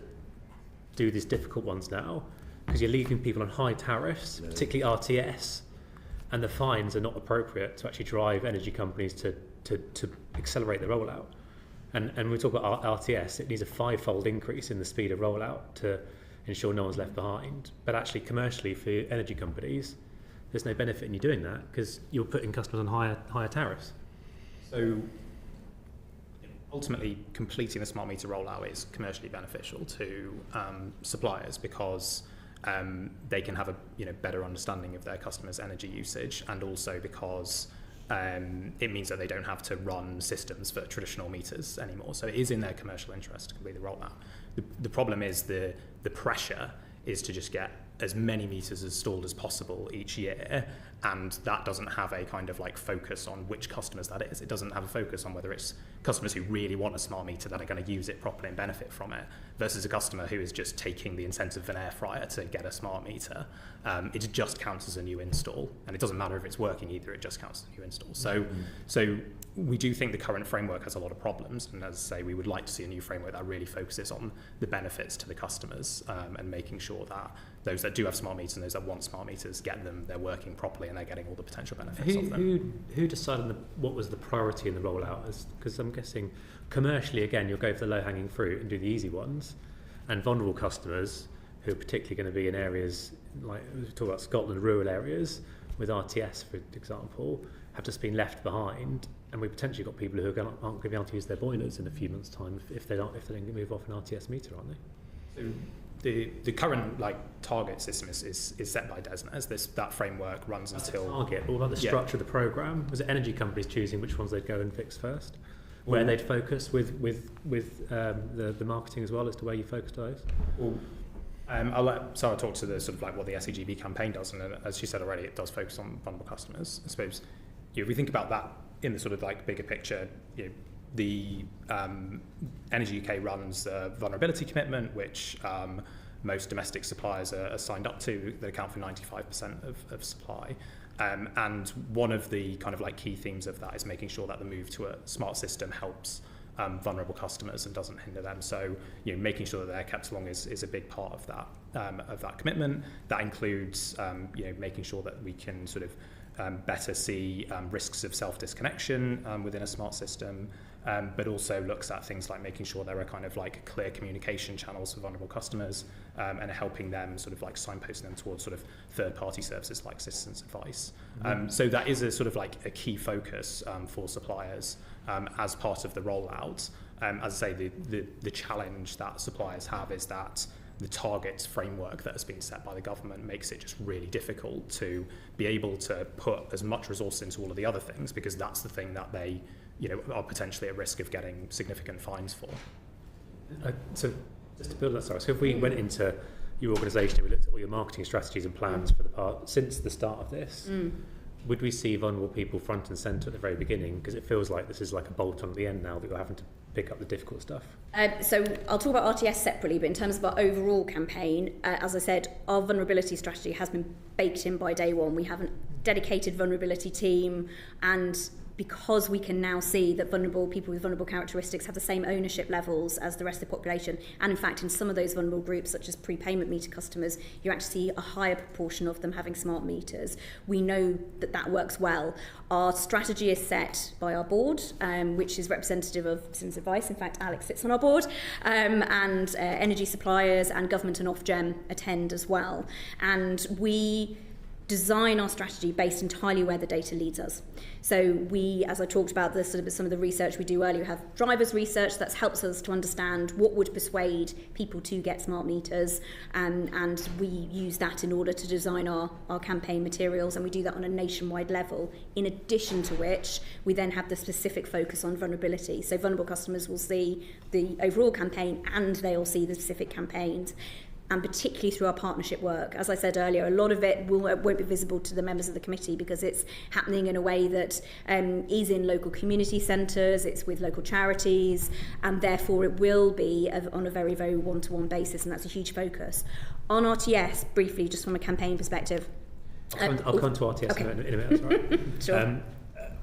do these difficult ones now, because you're leaving people on high tariffs, particularly RTS, and the fines are not appropriate to actually drive energy companies to accelerate the rollout. And when we talk about RTS, it needs a 5-fold increase in the speed of rollout to ensure no one's left behind. But actually, commercially, for energy companies, there's no benefit in you doing that because you're putting customers on higher tariffs. So ultimately, completing the smart meter rollout is commercially beneficial to suppliers because they can have a better understanding of their customers' energy usage, and also because it means that they don't have to run systems for traditional meters anymore. So it is in their commercial interest to complete the rollout. The problem is the pressure is to just get as many meters installed as possible each year, and that doesn't have a kind of like focus on which customers that is. It doesn't have a focus on whether it's customers who really want a smart meter that are going to use it properly and benefit from it versus a customer who is just taking the incentive of an air fryer to get a smart meter. It just counts as a new install, and it doesn't matter if it's working either, it just counts as a new install. So we do think the current framework has a lot of problems, and as I say, we would like to see a new framework that really focuses on the benefits to the customers and making sure that those that do have smart meters and those that want smart meters get them, they're working properly and they're getting all the potential benefits of them. Who decided what was the priority in the rollout? Because I'm guessing commercially, again, you'll go for the low-hanging fruit and do the easy ones, and vulnerable customers who are particularly going to be in areas like we talk about Scotland, rural areas with RTS, for example, have just been left behind, and we potentially got people who aren't going to be able to use their boilers in a few months' time if they don't move off an RTS meter, aren't they? So the current target system is set by DESNZ. That framework runs until target. What about the structure of the programme? Was it energy companies choosing which ones they'd go and fix first? Where they'd focus with the marketing as well as to where you focused those? I'll let Sarah talk to the sort of what the SEGB campaign does, and as she said already, it does focus on vulnerable customers. I suppose if we think about that in the sort of bigger picture, the Energy UK runs a vulnerability commitment, which most domestic suppliers are signed up to, that account for 95% of supply. And one of the kind of like key themes of that is making sure that the move to a smart system helps vulnerable customers and doesn't hinder them. So, making sure that they're kept along is a big part of that commitment. That includes, making sure that we can sort of better see risks of self-disconnection within a smart system, but also looks at things like making sure there are kind of like clear communication channels for vulnerable customers, and helping them sort of like signposting them towards sort of third-party services like citizens advice. So that is a sort of like a key focus for suppliers as part of the rollout. As I say, the challenge that suppliers have is that the targets framework that has been set by the government makes it just really difficult to be able to put as much resource into all of the other things, because that's the thing that they are potentially at risk of getting significant fines for. So just to build on that, so if we went into your organisation and we looked at all your marketing strategies and plans for the part since the start of this, would we see vulnerable people front and centre at the very beginning? Because it feels like this is like a bolt on at the end now that you're having to pick up the difficult stuff. So I'll talk about RTS separately, but in terms of our overall campaign, as I said, our vulnerability strategy has been baked in by day one. We have a dedicated vulnerability team, and because we can now see that vulnerable people with vulnerable characteristics have the same ownership levels as the rest of the population, and in fact in some of those vulnerable groups such as prepayment meter customers, you actually see a higher proportion of them having smart meters. We know that that works well. Our strategy is set by our board, which is representative of Citizens Advice. In fact, Alex sits on our board, and energy suppliers and government and Ofgem attend as well. And we design our strategy based entirely where the data leads us. So we, as I talked about, some of the research we do earlier, we have drivers research that helps us to understand what would persuade people to get smart meters, and we use that in order to design our campaign materials, and we do that on a nationwide level, in addition to which we then have the specific focus on vulnerability. So vulnerable customers will see the overall campaign and they'll see the specific campaigns. And particularly through our partnership work. As I said earlier, a lot of it won't be visible to the members of the committee because it's happening in a way that is in local community centres, it's with local charities, and therefore it will be on a very, very one-to-one basis, and that's a huge focus. On RTS, briefly, just from a campaign perspective. I'll come to RTS in a minute, sorry. Sure.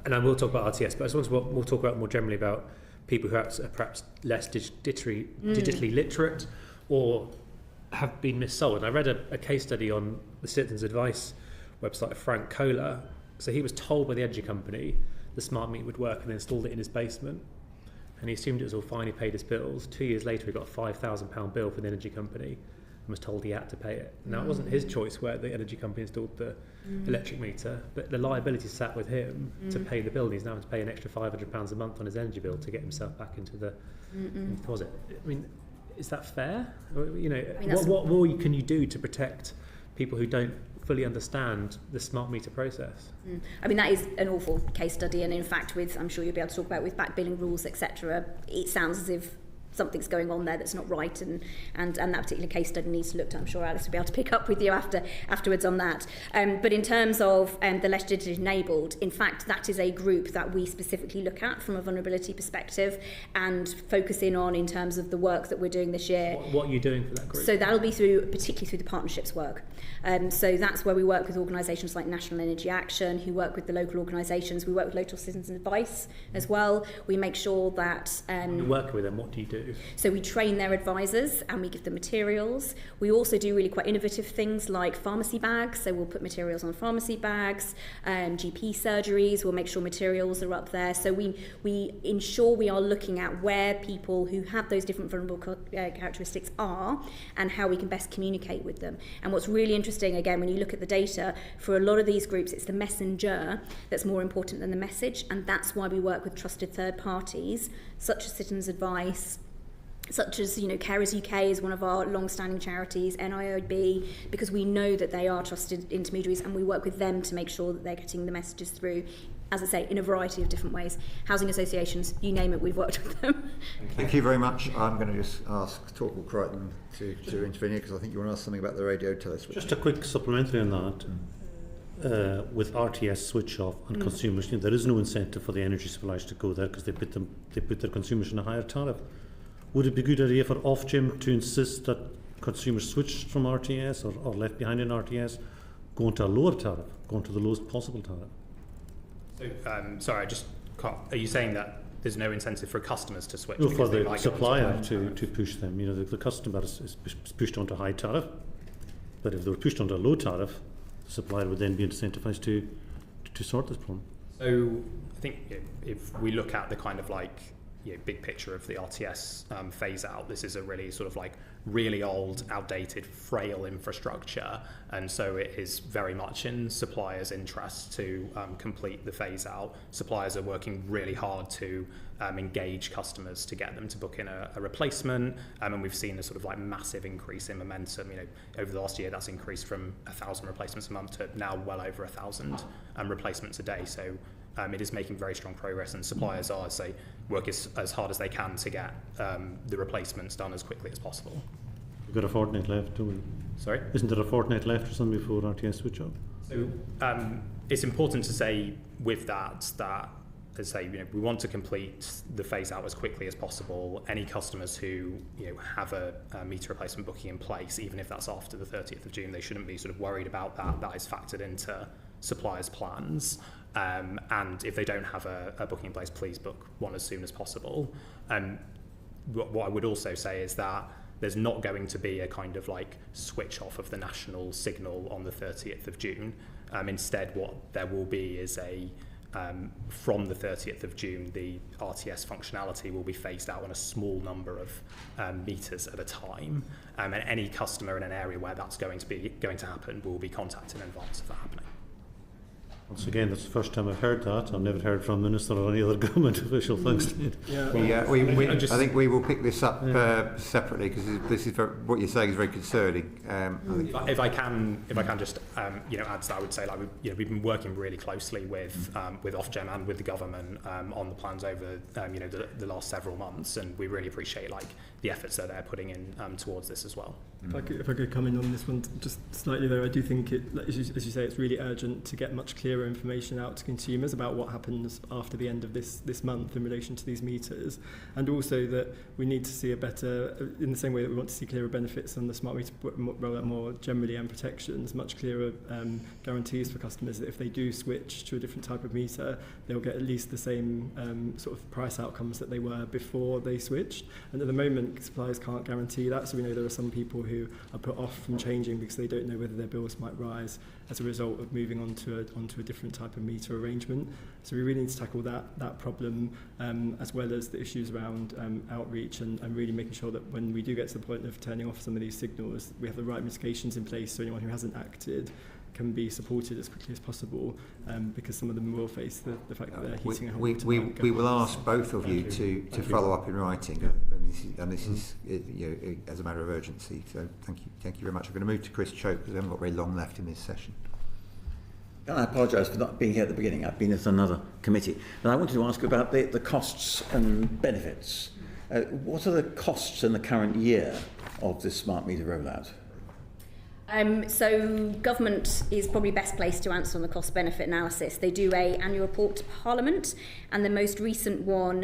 And I will talk about RTS, but I just want to we'll talk about more generally about people who are perhaps less digitally literate or have been missold. And I read a case study on the Citizens Advice website of Frank Kohler. So he was told by the energy company the smart meter would work and then installed it in his basement. And he assumed it was all fine, he paid his bills. 2 years later, he got a £5,000 bill from the energy company and was told he had to pay it. Now, it wasn't his choice where the energy company installed the electric meter, but the liability sat with him to pay the bill, and he's now having to pay an extra £500 a month on his energy bill to get himself back into the deposit. I mean, is that fair? What more can you do to protect people who don't fully understand the smart meter process? I mean, that is an awful case study, and in fact, I'm sure you'll be able to talk about with back billing rules, etc., it sounds as if something's going on there that's not right, and that particular case study needs to look at. I'm sure Alice will be able to pick up with you afterwards on that. But in terms of the less digitally enabled, in fact, that is a group that we specifically look at from a vulnerability perspective and focus in on in terms of the work that we're doing this year. What are you doing for that group? So that'll be particularly through the partnerships work. So that's where we work with organisations like National Energy Action, who work with the local organisations. We work with local Citizens Advice as well. We make sure that when you're working with them, what do you do? So we train their advisors and we give them materials. We also do really quite innovative things like pharmacy bags. So we'll put materials on pharmacy bags, GP surgeries. We'll make sure materials are up there. So we ensure we are looking at where people who have those different vulnerable characteristics are and how we can best communicate with them. And what's really interesting, again, when you look at the data, for a lot of these groups, it's the messenger that's more important than the message. And that's why we work with trusted third parties, such as Citizens Advice, such as, Carers UK is one of our long-standing charities, NIOB, because we know that they are trusted intermediaries, and we work with them to make sure that they're getting the messages through, as I say, in a variety of different ways. Housing associations, you name it, we've worked with them. Thank you very much. I'm going to just ask Torquil Crichton to intervene here, because I think you want to ask something about the radio telescope. Just a quick supplementary on that. With RTS switch off and consumers, there is no incentive for the energy suppliers to go there because they put their consumers in a higher tariff. Would it be a good idea for Ofgem to insist that consumers switch from RTS or left behind in RTS going to a lower tariff, going to the lowest possible tariff. So, sorry, I just can't. Are you saying that there's no incentive for customers to switch? No, because for they the might go supplier onto to push them. You know, the customer is pushed onto a high tariff, but if they were pushed onto a low tariff, the supplier would then be incentivized to sort this problem. So I think if we look at the kind of like big picture of the RTS phase out, this is a really sort of like really old, outdated, frail infrastructure, and so it is very much in suppliers' interest to complete the phase out. Suppliers are working really hard to engage customers to get them to book in a replacement, and we've seen a sort of like massive increase in momentum. Over the last year, that's increased from 1,000 replacements a month to now well over 1,000 replacements a day. So it is making very strong progress, and suppliers are, say, work as hard as they can to get the replacements done as quickly as possible. We've got a fortnight left, don't we? Sorry? Isn't there a fortnight left or something before RTS switch off? So it's important to say with that, as I say, we want to complete the phase out as quickly as possible. Any customers who have a meter replacement booking in place, even if that's after the 30th of June, they shouldn't be sort of worried about that. That is factored into suppliers' plans. And if they don't have a booking in place, please book one as soon as possible. What I would also say is that there's not going to be a kind of like switch off of the national signal on the 30th of June. Instead, what there will be is from the 30th of June, the RTS functionality will be phased out on a small number of meters at a time. And any customer in an area where that's going to happen will be contacted in advance of that happening. Once again, that's the first time I've heard that. I've never heard from a minister or any other government official. Thanks, Ned. I think we will pick this up separately, because this is what you're saying is very concerning. If I can just add to that, I would say we've been working really closely with Ofgem and with the government on the plans over the last several months, and we really appreciate the efforts that they're putting in towards this as well. If I could come in on this one just slightly, though, I do think as you say, it's really urgent to get much clearer information out to consumers about what happens after the end of this month in relation to these meters, and also that we need to see a better, in the same way that we want to see clearer benefits on the smart meter rollout more generally, and protections, much clearer guarantees for customers that if they do switch to a different type of meter, they'll get at least the same sort of price outcomes that they were before they switched. And at the moment, suppliers can't guarantee that, so we know there are some people who are put off from changing because they don't know whether their bills might rise as a result of moving onto a different type of meter arrangement. So we really need to tackle that problem, as well as the issues around outreach and really making sure that when we do get to the point of turning off some of these signals, we have the right mitigations in place so anyone who hasn't acted can be supported as quickly as possible, because some of them will face the fact that they're heating a whole we will ask both of you to follow up in writing, and this is as a matter of urgency. So thank you very much. I'm going to move to Chris Choke because we haven't got very long left in this session. I apologise for not being here at the beginning. I've been at another committee. And I wanted to ask about the costs and benefits. What are the costs in the current year of this smart meter rollout? So government is probably best placed to answer on the cost-benefit analysis. They do an annual report to Parliament, and the most recent one,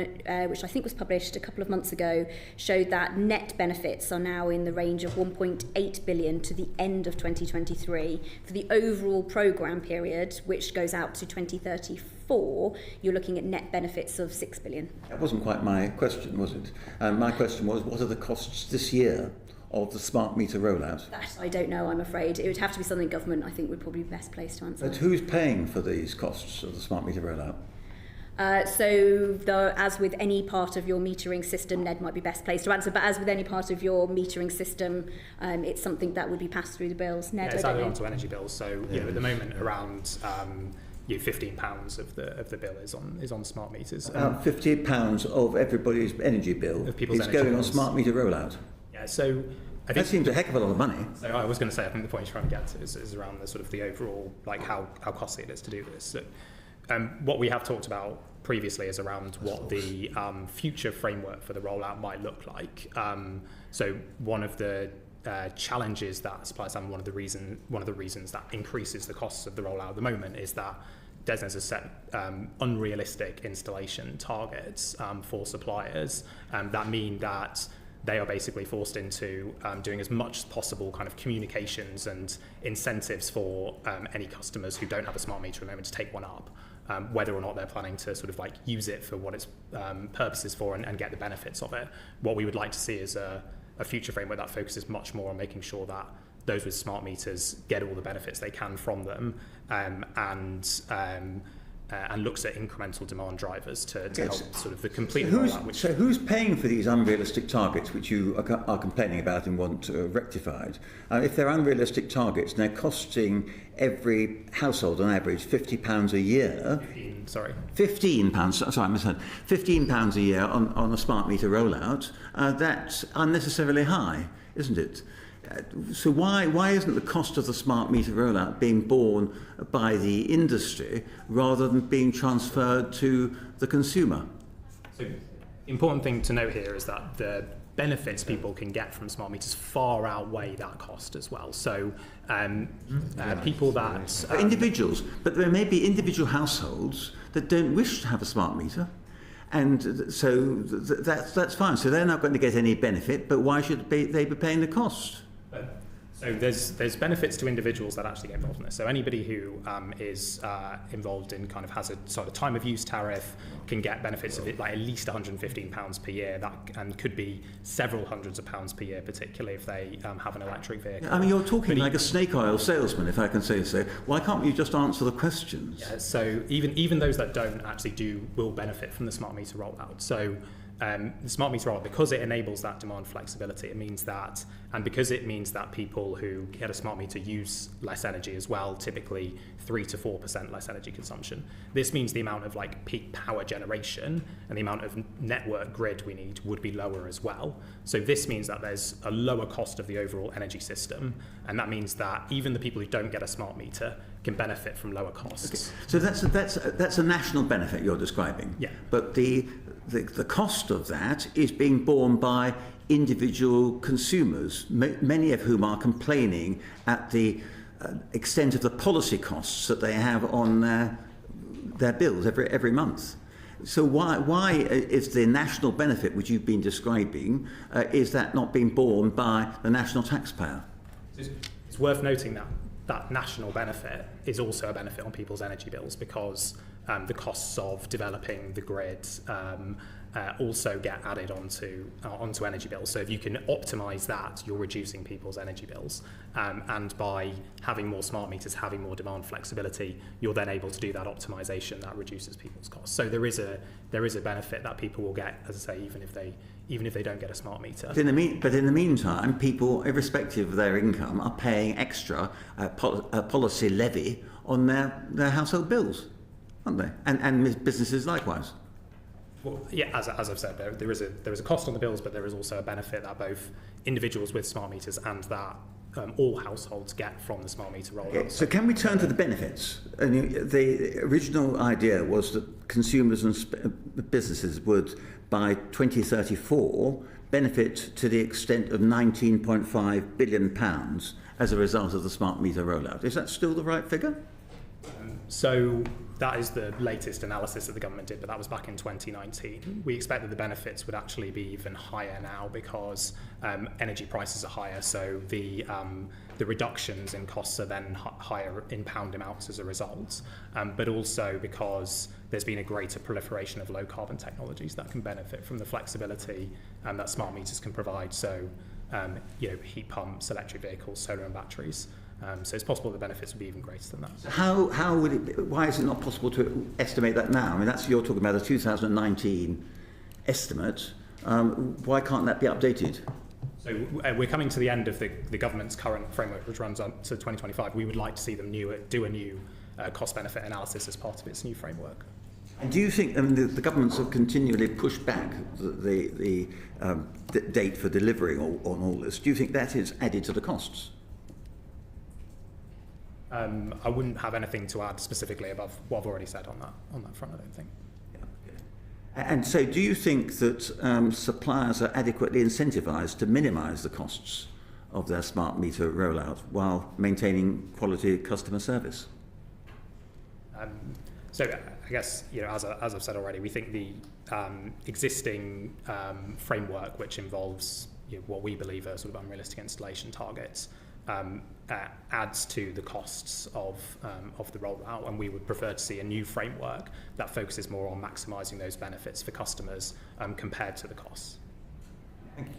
which I think was published a couple of months ago, showed that net benefits are now in the range of 1.8 billion to the end of 2023. For the overall programme period, which goes out to 2034, you're looking at net benefits of 6 billion. That wasn't quite my question, was it? My question was, what are the costs this year of the smart meter rollout? That I don't know, I'm afraid. It would have to be something government, I think, would probably be best placed to answer. But who's paying for these costs of the smart meter rollout? As with any part of your metering system, Ned might be best placed to answer, but as with any part of your metering system, it's something that would be passed through the bills. Ned, it's added onto energy bills. So at the moment, around £15 of the bill is on smart meters. About £50 of everybody's energy bill is going on smart meter rollout. Yeah, so I think that seems a heck of a lot of money. So I was going to say, I think the point you're trying to get to is around the sort of the overall, how costly it is to do this. So, what we have talked about previously is around what the future framework for the rollout might look like. So one of the challenges that suppliers have, one of the reasons that increases the costs of the rollout at the moment is that DESNZ has set unrealistic installation targets for suppliers, that mean that they are basically forced into doing as much as possible kind of communications and incentives for any customers who don't have a smart meter at the moment to take one up, whether or not they're planning to sort of like use it for what its purpose is for and get the benefits of it. What we would like to see is a future framework that focuses much more on making sure that those with smart meters get all the benefits they can from them, and looks at incremental demand drivers to help sort of the complete rollout. So who's paying for these unrealistic targets which you are complaining about and want rectified? If they're unrealistic targets and they're costing every household on average £50 a year... £15, sorry, I misheard. £15 a year on a smart meter rollout, that's unnecessarily high, isn't it? So why isn't the cost of the smart meter rollout being borne by the industry rather than being transferred to the consumer? So, important thing to note here is that the benefits people can get from smart meters far outweigh that cost as well. So people that... individuals, but there may be individual households that don't wish to have a smart meter. And so that's fine. So they're not going to get any benefit, but why should they be paying the cost? So there's benefits to individuals that actually get involved in this. So anybody who is involved in kind of has a sort of time of use tariff can get benefits of it, like at least £115 per year. That and could be several hundreds of pounds per year, particularly if they have an electric vehicle. I mean, you're talking like a snake oil salesman, if I can say so. Why can't you just answer the questions? Yeah, so even those that don't actually will benefit from the smart meter rollout. So the smart meter rollout, because it enables that demand flexibility, it means that, and because it means that people who get a smart meter use less energy as well, typically 3 to 4% less energy consumption. This means the amount of like peak power generation and the amount of network grid we need would be lower as well. So this means that there's a lower cost of the overall energy system, and that means that even the people who don't get a smart meter can benefit from lower costs. Okay. So that's a national benefit you're describing. Yeah. But the cost of that is being borne by individual consumers, many of whom are complaining at the extent of the policy costs that they have on their bills every month. So why is the national benefit which you've been describing, is that not being borne by the national taxpayer? It's worth noting that national benefit is also a benefit on people's energy bills, because the costs of developing the grid also get added onto energy bills. So if you can optimise that, you're reducing people's energy bills. And by having more smart meters, having more demand flexibility, you're then able to do that optimisation that reduces people's costs. So there is a benefit that people will get, as I say, even if they don't get a smart meter. But in the meantime, people, irrespective of their income, are paying extra policy levy on their household bills, aren't they? And businesses likewise. Well, yeah, as I've said, there is a cost on the bills, but there is also a benefit that both individuals with smart meters and that all households get from the smart meter rollout. Okay, so can we turn to the benefits? And the original idea was that consumers and businesses would, by 2034, benefit to the extent of £19.5 billion as a result of the smart meter rollout. Is that still the right figure? So that is the latest analysis that the government did, but that was back in 2019. We expect that the benefits would actually be even higher now because energy prices are higher, so the reductions in costs are then higher in pound amounts as a result, but also because there's been a greater proliferation of low carbon technologies that can benefit from the flexibility that smart meters can provide. So heat pumps, electric vehicles, solar and batteries. So it's possible the benefits would be even greater than that. How would it be, why is it not possible to estimate that now? I mean, you're talking about a 2019 estimate. Why can't that be updated? So we're coming to the end of the government's current framework, which runs up to 2025. We would like to see them do a new cost-benefit analysis as part of its new framework. And do you think the governments have continually pushed back the date for delivering on all this? Do you think that is added to the costs? I wouldn't have anything to add specifically above what I've already said on that front, I don't think. And so do you think that suppliers are adequately incentivised to minimise the costs of their smart meter rollout while maintaining quality customer service? So I guess, as I've said already, we think the existing framework, which involves what we believe are sort of unrealistic installation targets, adds to the costs of the rollout, and we would prefer to see a new framework that focuses more on maximising those benefits for customers compared to the costs.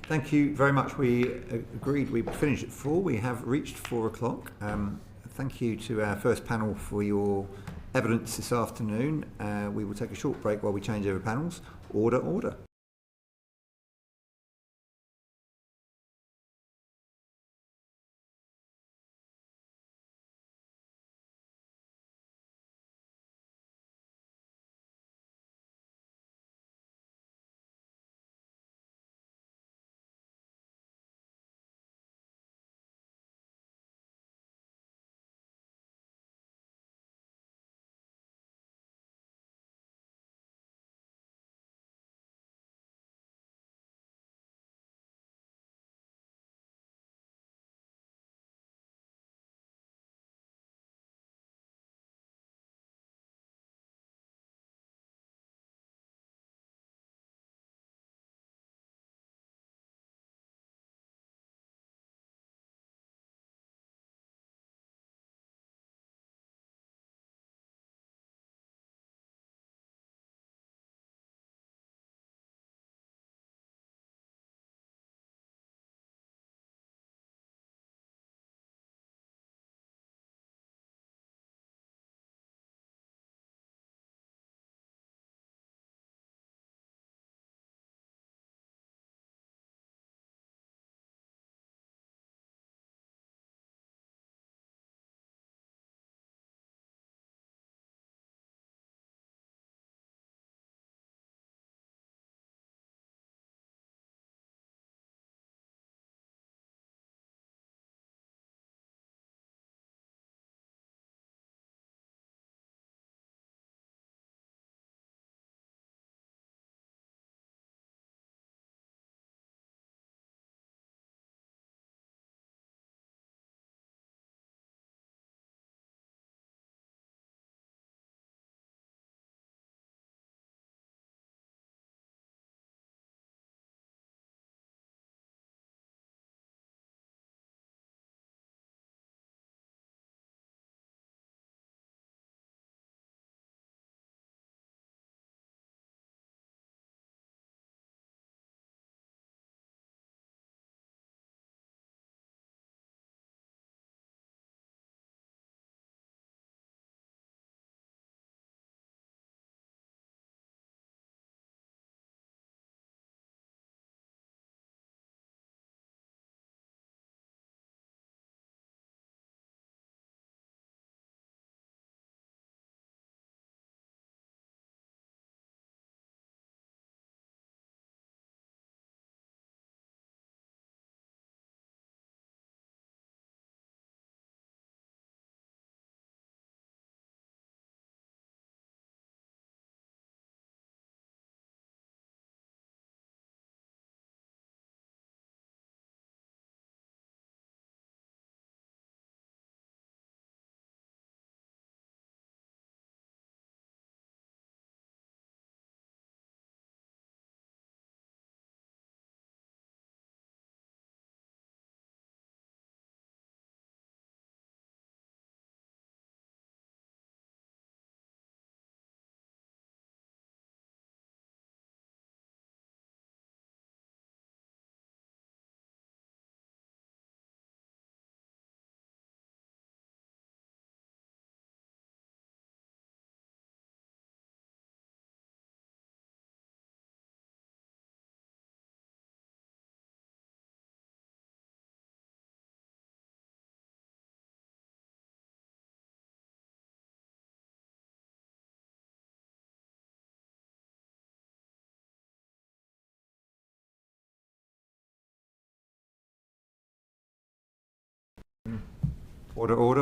Thank you very much. We agreed we would finish at 4. We have reached 4 o'clock. Thank you to our first panel for your evidence this afternoon. We will take a short break while we change over panels. Order. Order.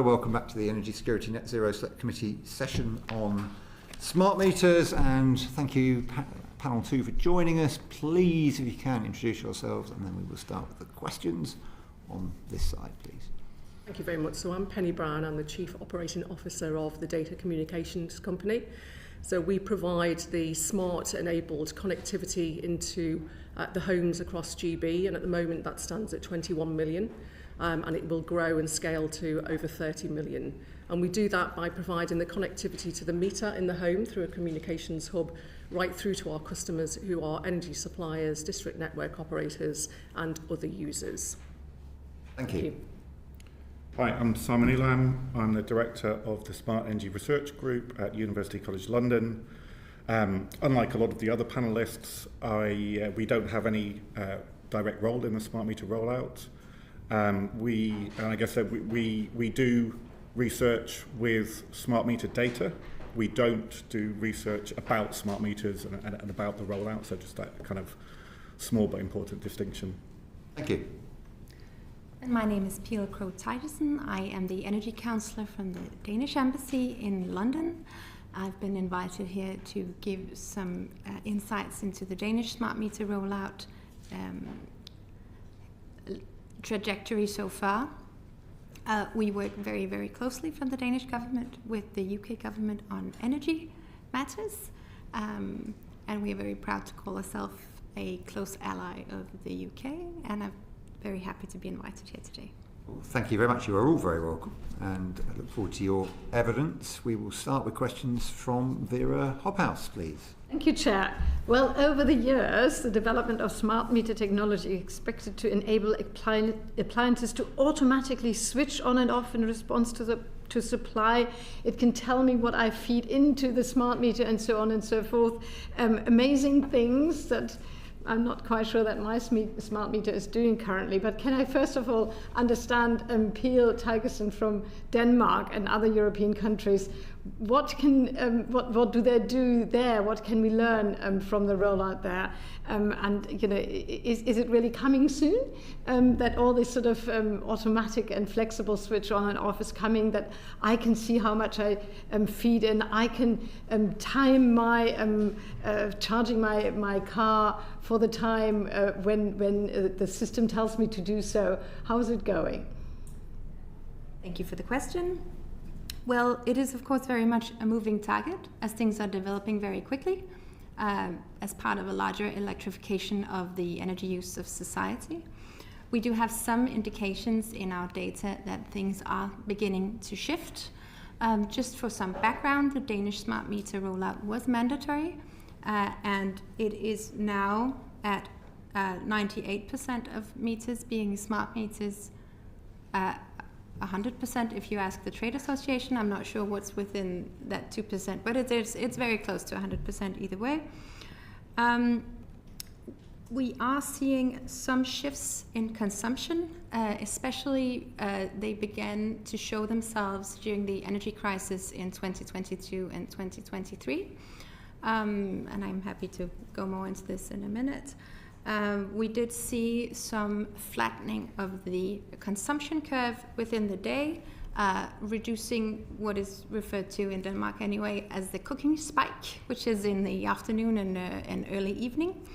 Welcome back to the Energy Security Net Zero Select Committee session on smart meters, and thank you panel 2 for joining us. Please, if you can, introduce yourselves, and then we will start with the questions on this side, please. Thank you very much. So I'm Penny Brown. I'm the Chief Operating Officer of the Data Communications Company. So we provide the smart-enabled connectivity into the homes across GB, and at the moment that stands at 21 million, and it will grow and scale to over 30 million. And we do that by providing the connectivity to the meter in the home through a communications hub, right through to our customers who are energy suppliers, district network operators and other users. Thank you. Hi, I'm Simon Elam. I'm the Director of the Smart Energy Research Group at University College London. Unlike a lot of the other panellists, we don't have any direct role in the smart meter rollout. We do research with smart meter data. We don't do research about smart meters and about the rollout, so just that kind of small but important distinction. Thank you. And my name is Pia Krohg-Tejtesen. I am the Energy Councillor from the Danish Embassy in London. I've been invited here to give some insights into the Danish smart meter rollout trajectory so far. We work very, very closely from the Danish government with the UK government on energy matters, and we are very proud to call ourselves a close ally of the UK, and I'm very happy to be invited here today. Well, thank you very much. You are all very welcome, and I look forward to your evidence. We will start with questions from Vera Hobhouse, please. Thank you, Chair. Well, over the years, the development of smart meter technology is expected to enable appliances to automatically switch on and off in response to supply. It can tell me what I feed into the smart meter and so on and so forth. Amazing things that I'm not quite sure that my smart meter is doing currently, but can I first of all understand Pia Tejtesen from Denmark and other European countries? What do they do there? What can we learn from the rollout there? And is it really coming soon? That all this sort of automatic and flexible switch on and off is coming. That I can see how much I feed in. I can time my charging my car for the time when the system tells me to do so. How is it going? Thank you for the question. Well, it is of course very much a moving target as things are developing very quickly as part of a larger electrification of the energy use of society. We do have some indications in our data that things are beginning to shift. Just for some background, the Danish smart meter rollout was mandatory and it is now at 98% of meters being smart meters. 100% if you ask the Trade Association. I'm not sure what's within that 2%, but it's very close to 100% either way. We are seeing some shifts in consumption, especially they began to show themselves during the energy crisis in 2022 and 2023. And I'm happy to go more into this in a minute. We did see some flattening of the consumption curve within the day, reducing what is referred to in Denmark anyway as the cooking spike, which is in the afternoon and early evening.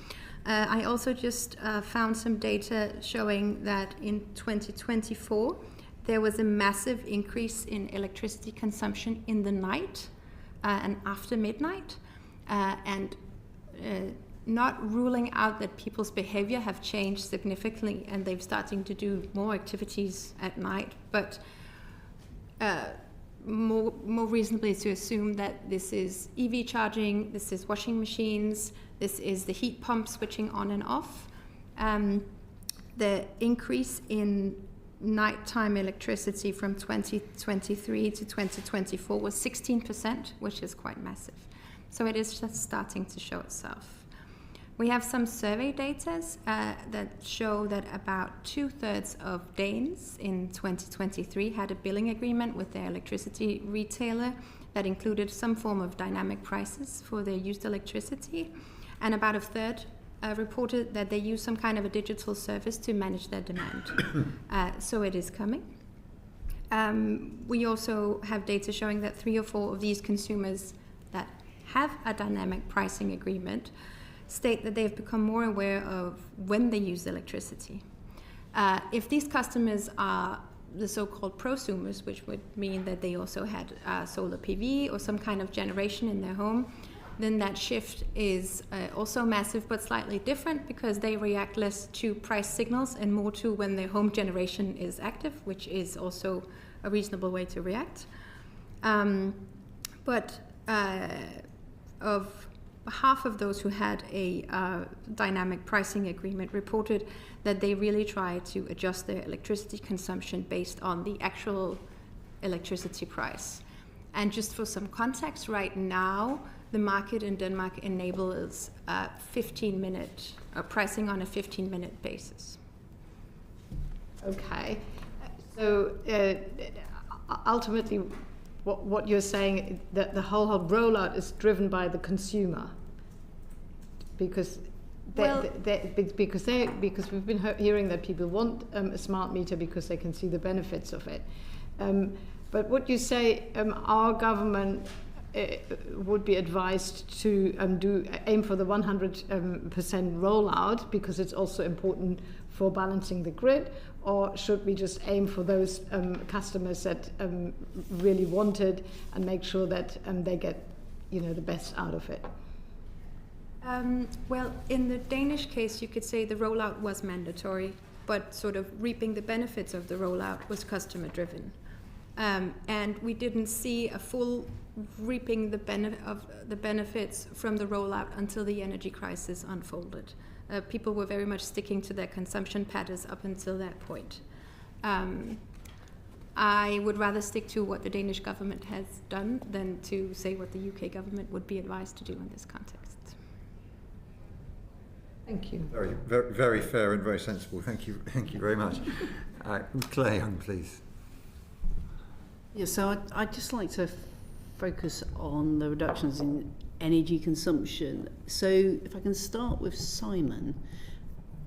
I also just found some data showing that in 2024 there was a massive increase in electricity consumption in the night and after midnight, not ruling out that people's behavior have changed significantly and they're starting to do more activities at night, but more reasonably to assume that this is EV charging, this is washing machines, this is the heat pump switching on and off. The increase in nighttime electricity from 2023 to 2024 was 16%, which is quite massive. So it is just starting to show itself. We have some survey data that show that about 2/3 of Danes in 2023 had a billing agreement with their electricity retailer that included some form of dynamic prices for their used electricity, and about 1/3 reported that they use some kind of a digital service to manage their demand. So it is coming. We also have data showing that 3 or 4 of these consumers that have a dynamic pricing agreement state that they've become more aware of when they use electricity. If these customers are the so-called prosumers, which would mean that they also had solar PV or some kind of generation in their home, then that shift is also massive, but slightly different, because they react less to price signals and more to when their home generation is active, which is also a reasonable way to react. But of half of those who had a dynamic pricing agreement reported that they really try to adjust their electricity consumption based on the actual electricity price. And just for some context, right now, the market in Denmark enables 15-minute pricing on a 15-minute basis. Okay. So ultimately, what you're saying, that the whole rollout is driven by the consumer, because because we've been hearing that people want a smart meter because they can see the benefits of it. But would you say our government would be advised to aim for the 100% rollout, because it's also important for balancing the grid, or should we just aim for those customers that really want it and make sure that they get, the best out of it? Well, in the Danish case, you could say the rollout was mandatory, but sort of reaping the benefits of the rollout was customer driven. And we didn't see a full reaping the benefits from the rollout until the energy crisis unfolded. People were very much sticking to their consumption patterns up until that point. I would rather stick to what the Danish government has done than to say what the UK government would be advised to do in this context. Thank you. Very, very, very fair and very sensible. Thank you very much. Claire Young, please. Yeah, so I'd just like to focus on the reductions in energy consumption. So if I can start with Simon,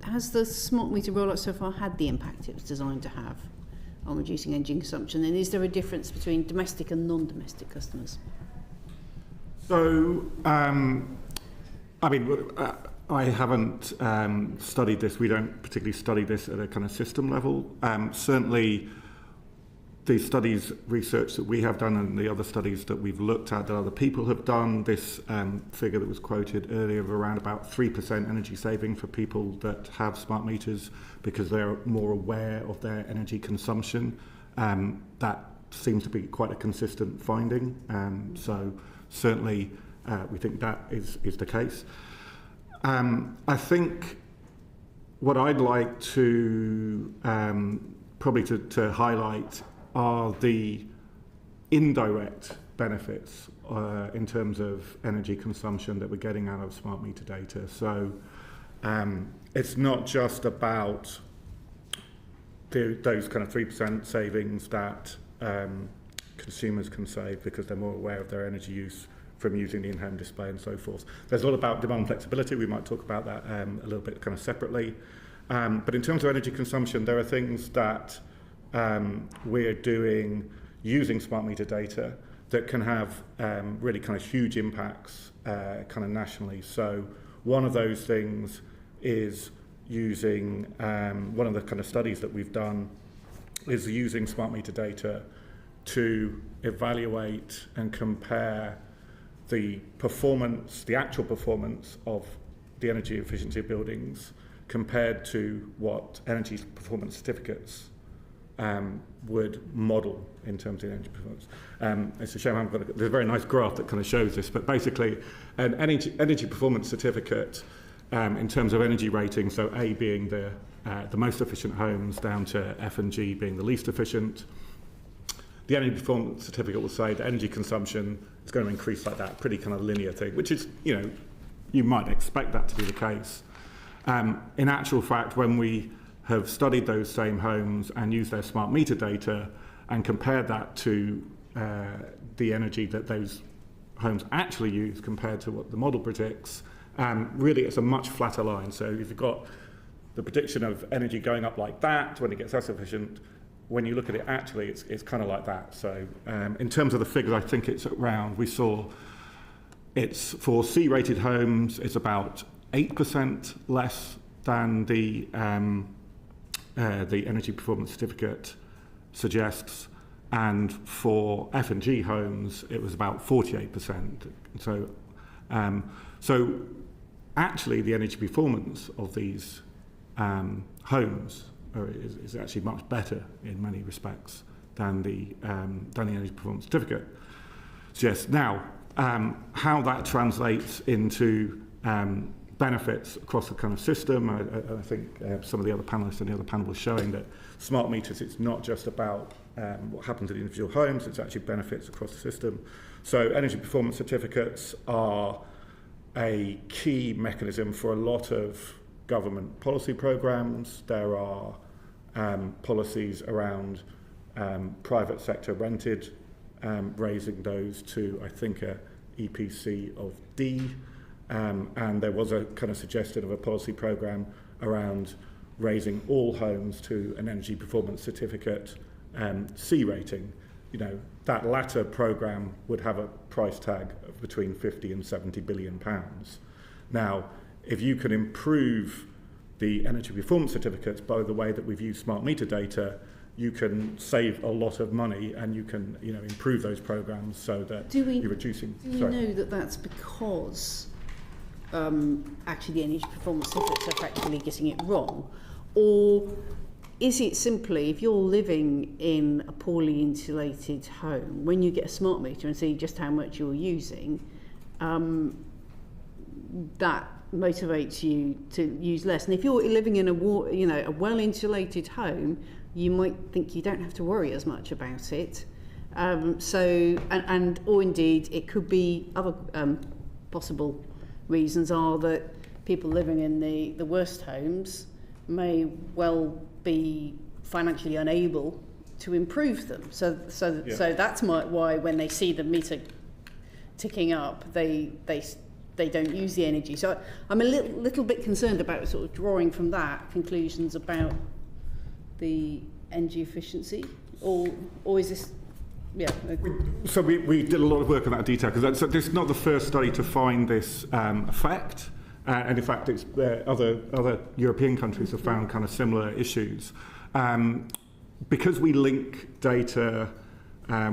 has the smart meter rollout so far had the impact it was designed to have on reducing energy consumption? And is there a difference between domestic and non-domestic customers? So, I haven't studied this. We don't particularly study this at a kind of system level. Certainly, the studies, research that we have done and the other studies that we've looked at that other people have done, this figure that was quoted earlier of around about 3% energy saving for people that have smart meters because they're more aware of their energy consumption. That seems to be quite a consistent finding. So certainly we think that is the case. I think what I'd like to probably to highlight are the indirect benefits in terms of energy consumption that we're getting out of smart meter data. So it's not just about those kind of 3% savings that consumers can save because they're more aware of their energy use from using the in-home display and so forth. There's a lot about demand flexibility. We might talk about that a little bit kind of separately. But in terms of energy consumption, there are things that we're doing using smart meter data that can have really kind of huge impacts kind of nationally. So one of those things is using, one of the kind of studies that we've done is using smart meter data to evaluate and compare the performance, the actual performance of the energy efficiency of buildings compared to what energy performance certificates would model in terms of energy performance. It's a shame I haven't got there's a very nice graph that kind of shows this, but basically an energy performance certificate in terms of energy rating, so A being the most efficient homes down to F and G being the least efficient. The energy performance certificate will say that energy consumption is going to increase like that, pretty kind of linear thing, which is, you might expect that to be the case. In actual fact, when we have studied those same homes and used their smart meter data and compared that to the energy that those homes actually use compared to what the model predicts, really it's a much flatter line. So if you've got the prediction of energy going up like that when it gets less efficient, when you look at it actually, it's kind of like that. So in terms of the figures, I think it's around, we saw it's for C-rated homes, it's about 8% less than the energy performance certificate suggests, and for F&G homes it was about 48%. So actually the energy performance of these homes is actually much better in many respects than the energy performance certificate suggests. Now, how that translates into benefits across the kind of system, I think some of the other panellists in the other panel were showing that smart meters, it's not just about what happens in individual homes, it's actually benefits across the system. So energy performance certificates are a key mechanism for a lot of government policy programs. There are policies around private sector rented, raising those to, I think, a EPC of D. And there was a kind of suggestion of a policy program around raising all homes to an energy performance certificate C rating. You know, that latter program would have a price tag of between 50 and 70 billion pounds. Now, if you can improve the energy performance certificates by the way that we've used smart meter data, you can save a lot of money, and you can, you know, improve those programs so that you're reducing. Do we know that that's because actually the energy performance certificates are effectively getting it wrong, or is it simply, if you're living in a poorly insulated home, when you get a smart meter and see just how much you're using, that motivates you to use less? And if you're living in a well-insulated home, you might think you don't have to worry as much about it. Or indeed, it could be other possible reasons are that people living in the worst homes may well be financially unable to improve them. So that's why when they see the meter ticking up, they don't use the energy. So I'm a little bit concerned about sort of drawing from that conclusions about the energy efficiency, or is this? Yeah. So we did a lot of work on that detail, because this is not the first study to find this effect, and in fact, it's other European countries have found kind of similar issues. Because we link data,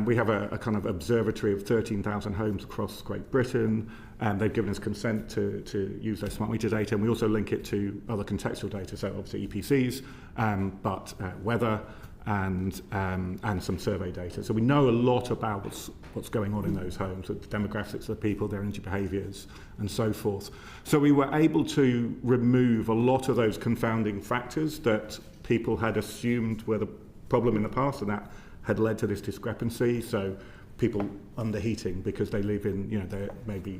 we have a kind of observatory of 13,000 homes across Great Britain, and they've given us consent to use their smart meter data, and we also link it to other contextual data, so obviously EPCs, but weather, and some survey data. So we know a lot about what's going on in those homes, the demographics of the people, their energy behaviours, and so forth. So we were able to remove a lot of those confounding factors that people had assumed were the problem in the past, and that had led to this discrepancy. So people underheating because they live in, they're maybe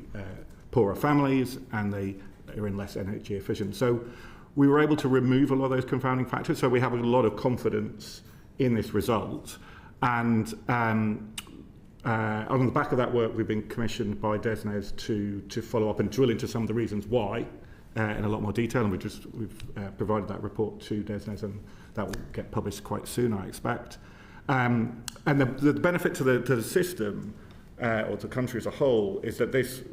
poorer families and they are in less energy efficient. So we were able to remove a lot of those confounding factors. So we have a lot of confidence in this result. And on the back of that work, we've been commissioned by DESNZ to follow up and drill into some of the reasons why in a lot more detail. And we've provided that report to DESNZ, and that will get published quite soon, I expect. And the benefit to the system or to the country as a whole is that this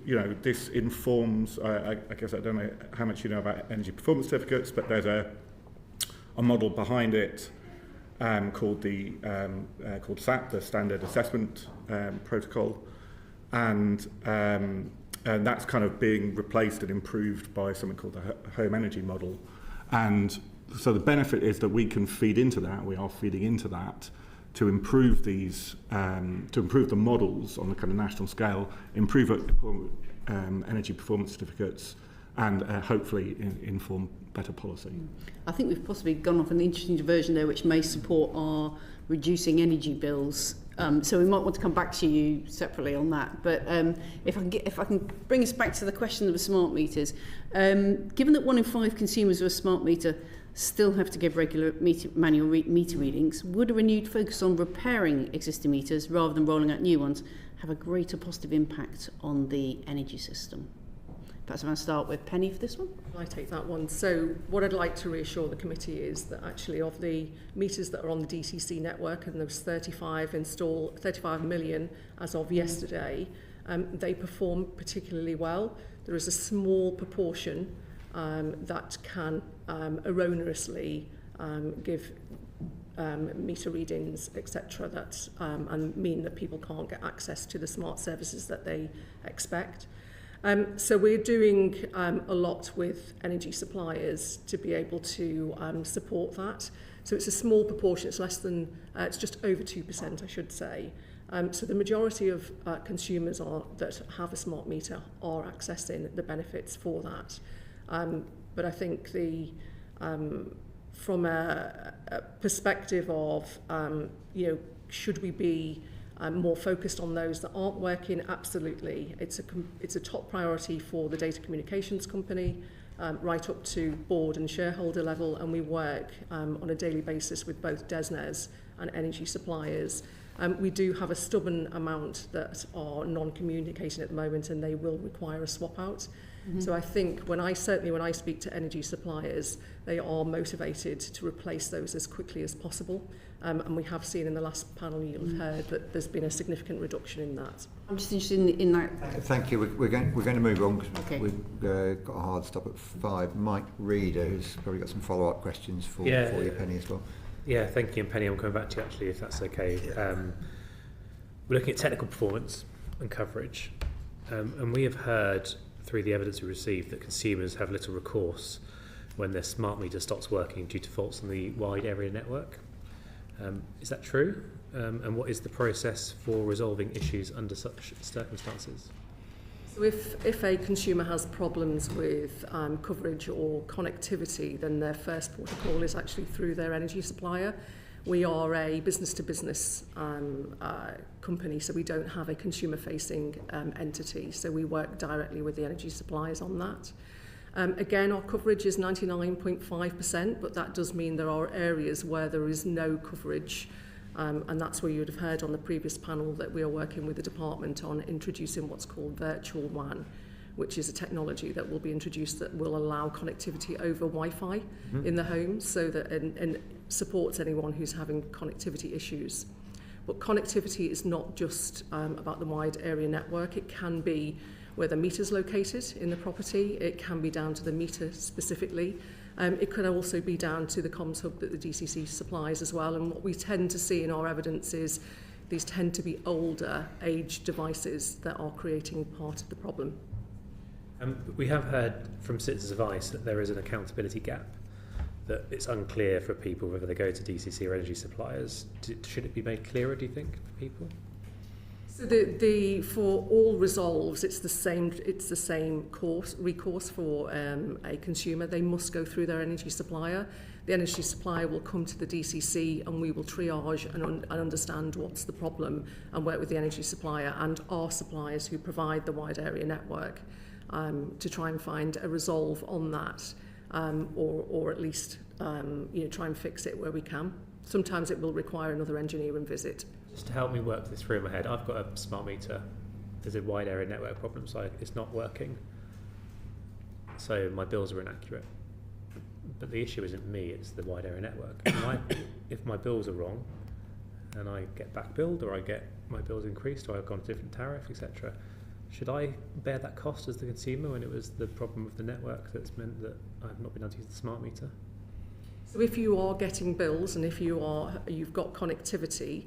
informs. I guess I don't know how much you know about energy performance certificates, but there's a model behind it called SAP, the Standard Assessment Protocol, and that's kind of being replaced and improved by something called the Home Energy Model. And so the benefit is that we can feed into that. We are feeding into that to improve these, to improve the models on the kind of national scale, improve energy performance certificates, and hopefully inform better policy. I think we've possibly gone off an interesting diversion there, which may support our reducing energy bills. So we might want to come back to you separately on that. But if I can bring us back to the question of the smart meters, given that 1 in 5 consumers of a smart meter still have to give regular manual meter readings, would a renewed focus on repairing existing meters rather than rolling out new ones have a greater positive impact on the energy system? Perhaps I'm going to start with Penny for this one. I take that one. So what I'd like to reassure the committee is that actually of the meters that are on the DCC network, and there's 35 million as of yesterday, they perform particularly well. There is a small proportion that can erroneously give meter readings, etc., that and mean that people can't get access to the smart services that they expect. So we're doing a lot with energy suppliers to be able to support that. So it's a small proportion, it's less than, it's just over 2%, I should say. So the majority of consumers that have a smart meter are accessing the benefits for that. But I think from a perspective of, should we be more focused on those that aren't working? Absolutely. It's a top priority for the data communications company, right up to board and shareholder level, and we work on a daily basis with both DESNZ and energy suppliers. We do have a stubborn amount that are non-communicating at the moment, and they will require a swap out. Mm-hmm. So I think when I speak to energy suppliers, they are motivated to replace those as quickly as possible. And we have seen in the last panel you'll have heard that there's been a significant reduction in that. I'm just interested in that. Thank you. We're going to move on because we've got a hard stop at 5. Mike Reader, who's probably got some follow-up questions for you, Penny, as well. Yeah, thank you, and Penny, I'm coming back to you actually, if that's okay. We're looking at technical performance and coverage, and we have heard through the evidence we received that consumers have little recourse when their smart meter stops working due to faults on the wide area network. Is that true? And what is the process for resolving issues under such circumstances? So if a consumer has problems with coverage or connectivity, then their first port of call is actually through their energy supplier. We are a business-to-business company, so we don't have a consumer-facing entity. So we work directly with the energy suppliers on that. Again, our coverage is 99.5%, but that does mean there are areas where there is no coverage. And that's where you would have heard on the previous panel that we are working with the department on introducing what's called virtual WAN, which is a technology that will be introduced that will allow connectivity over Wi-Fi in the home, so that and supports anyone who's having connectivity issues. But connectivity is not just about the wide area network. It can be where the meter's located in the property. It can be down to the meter specifically. It could also be down to the comms hub that the DCC supplies as well. And what we tend to see in our evidence is these tend to be older aged devices that are creating part of the problem. We have heard from Citizens Advice that there is an accountability gap, that it's unclear for people whether they go to DCC or energy suppliers. Should it be made clearer, do you think, for people? So for all resolves, it's the same recourse for a consumer. They must go through their energy supplier. The energy supplier will come to the DCC and we will triage and understand what's the problem and work with the energy supplier and our suppliers who provide the wide area network to try and find a resolve on that, or at least try and fix it where we can. Sometimes it will require another engineering visit. Just to help me work this through in my head, I've got a smart meter. There's a wide area network problem, so it's not working. So my bills are inaccurate. But the issue isn't me, it's the wide area network. If my bills are wrong, and I get back billed, or I get my bills increased, or I've gone to a different tariff, etc., should I bear that cost as the consumer when it was the problem with the network that's meant that I've not been able to use the smart meter? So if you are getting bills and if you've got connectivity,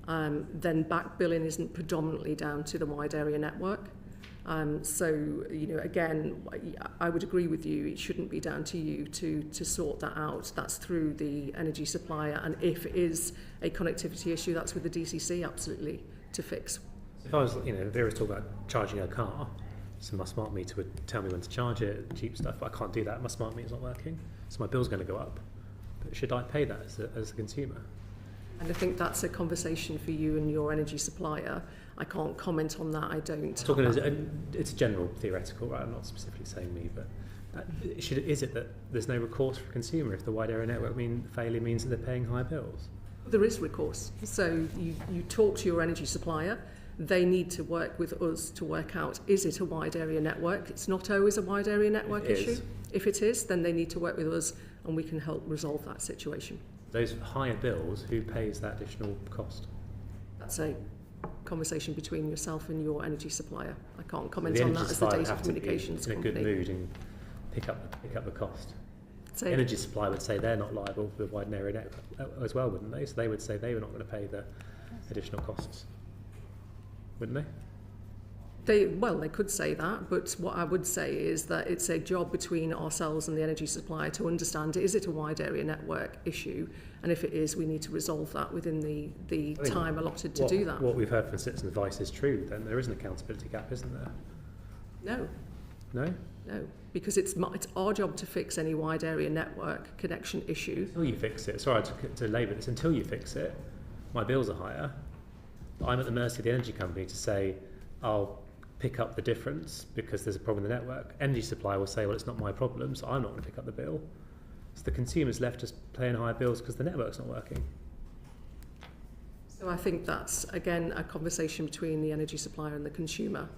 then back billing isn't predominantly down to the wide area network. So, again, I would agree with you, it shouldn't be down to you to sort that out. That's through the energy supplier, and if it is a connectivity issue, that's with the DCC, absolutely, to fix. If I was, Vera's talking about charging a car, so my smart meter would tell me when to charge it, cheap stuff, but I can't do that, my smart meter's not working, so my bill's going to go up. But should I pay that as a consumer? And I think that's a conversation for you and your energy supplier. I can't comment on that. I don't. It's general theoretical, right? I'm not specifically saying me, but is it that there's no recourse for a consumer if the wide area network failure means that they're paying higher bills? There is recourse. So you talk to your energy supplier. They need to work with us to work out, is it a wide area network? It's not always a wide area network issue. If it is, then they need to work with us and we can help resolve that situation. Those higher bills, who pays that additional cost? That's a conversation between yourself and your energy supplier. I can't comment on that as the data communications company. In a good mood and pick up the cost. say energy supply would say they're not liable for the wide and area network as well, wouldn't they? So they would say they were not going to pay the additional costs, wouldn't they? They could say that, but what I would say is that it's a job between ourselves and the energy supplier to understand, is it a wide area network issue? And if it is, we need to resolve that within the time allotted to do that. What we've heard from citizen advice is true, then there is an accountability gap, isn't there? No. No? No, because it's our job to fix any wide area network connection issue. Until you fix it, sorry to labour this, until you fix it, my bills are higher. I'm at the mercy of the energy company to say, I'll pick up the difference because there's a problem in the network. Energy supply will say, well, it's not my problem, so I'm not going to pick up the bill. So the consumer's left just paying higher bills because the network's not working. So I think that's, again, a conversation between the energy supplier and the consumer.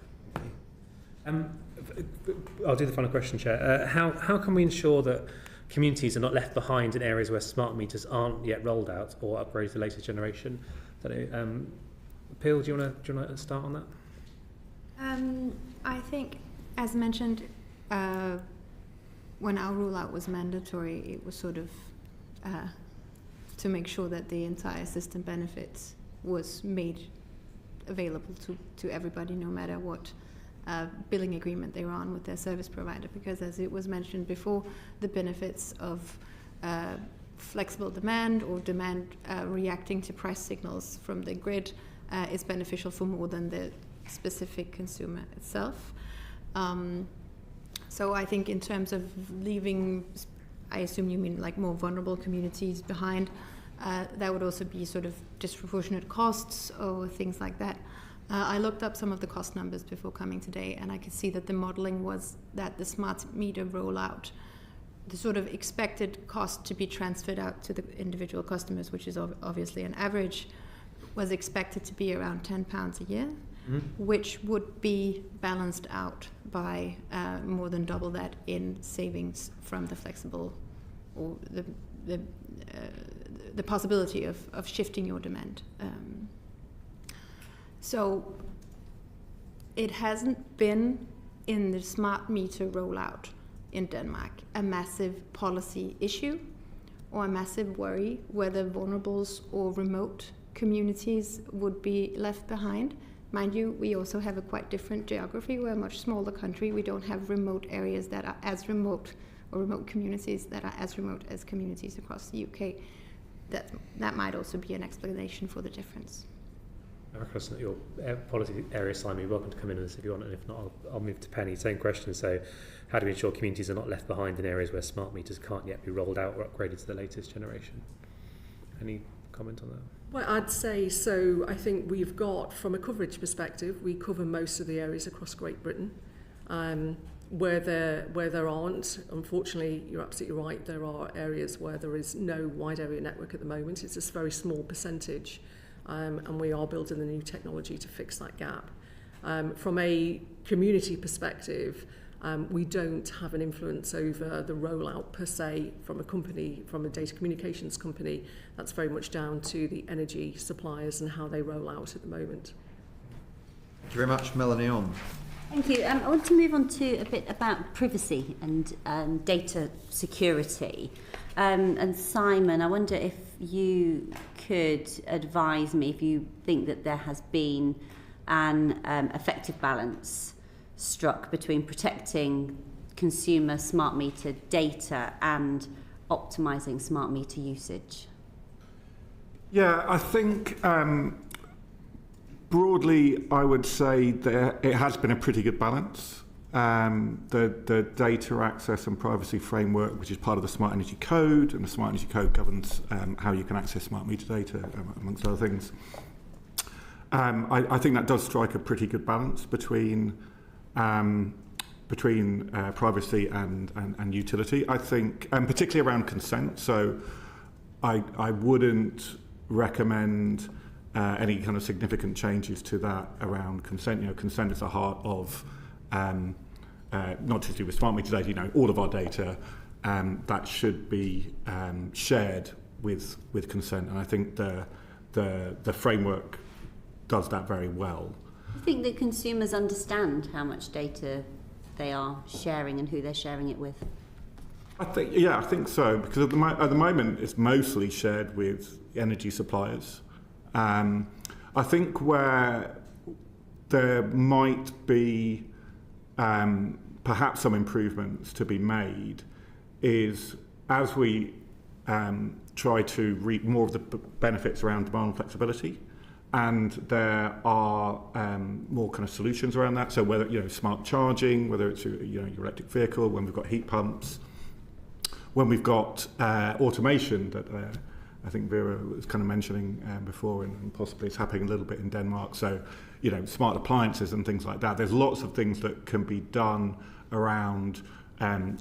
I'll do the final question, Chair. How can we ensure that communities are not left behind in areas where smart meters aren't yet rolled out or upgraded to the latest generation? Peel, do you want to start on that? I think, as mentioned, when our rollout was mandatory, it was sort of to make sure that the entire system benefits was made available to everybody, no matter what billing agreement they were on with their service provider. Because, as it was mentioned before, the benefits of flexible demand or demand reacting to price signals from the grid is beneficial for more than the specific consumer itself. So I think in terms of leaving, I assume you mean like more vulnerable communities behind, that would also be sort of disproportionate costs or things like that. I looked up some of the cost numbers before coming today, and I could see that the modeling was that the smart meter rollout, the sort of expected cost to be transferred out to the individual customers, which is obviously an average, was expected to be around £10 a year. Which would be balanced out by more than double that in savings from the flexible or the possibility of shifting your demand. So it hasn't been in the smart meter rollout in Denmark a massive policy issue or a massive worry whether vulnerables or remote communities would be left behind. Mind you, we also have a quite different geography. We're a much smaller country. We don't have remote areas that are as remote, or remote communities that are as remote as communities across the UK. That might also be an explanation for the difference. I reckon that your policy area, Simon, you're welcome to come in on this if you want, and if not, I'll move to Penny. Same question. So, how do we ensure communities are not left behind in areas where smart meters can't yet be rolled out or upgraded to the latest generation? Any comment on that? Well, I'd say so. I think we've got, from a coverage perspective, we cover most of the areas across Great Britain. Where there aren't, unfortunately, you're absolutely right, there are areas where there is no wide area network at the moment. It's a very small percentage, and we are building the new technology to fix that gap. From a community perspective, we don't have an influence over the rollout per se from a data communications company. That's very much down to the energy suppliers and how they roll out at the moment. Thank you very much, Melanie. On. Thank you. I want to move on to a bit about privacy and data security. And Simon, I wonder if you could advise me if you think that there has been an effective balance struck between protecting consumer smart meter data and optimising smart meter usage. Yeah, I think broadly I would say that it has been a pretty good balance. The data access and privacy framework, which is part of the Smart Energy Code, and the Smart Energy Code governs how you can access smart meter data, amongst other things. I think that does strike a pretty good balance between privacy and utility. I think, and particularly around consent. So I wouldn't recommend any kind of significant changes to that around consent. You know, consent is the heart of not just to do with smart meter data. You know, all of our data that should be shared with consent, and I think the framework does that very well. Do you think that consumers understand how much data they are sharing and who they're sharing it with? I think so, because at the moment it's mostly shared with energy suppliers. I think where there might be perhaps some improvements to be made is as we try to reap more of the benefits around demand flexibility, and there are more kind of solutions around that. So whether smart charging, whether it's your electric vehicle, when we've got heat pumps, when we've got automation that I think Vera was kind of mentioning before, and possibly it's happening a little bit in Denmark. So smart appliances and things like that. There's lots of things that can be done around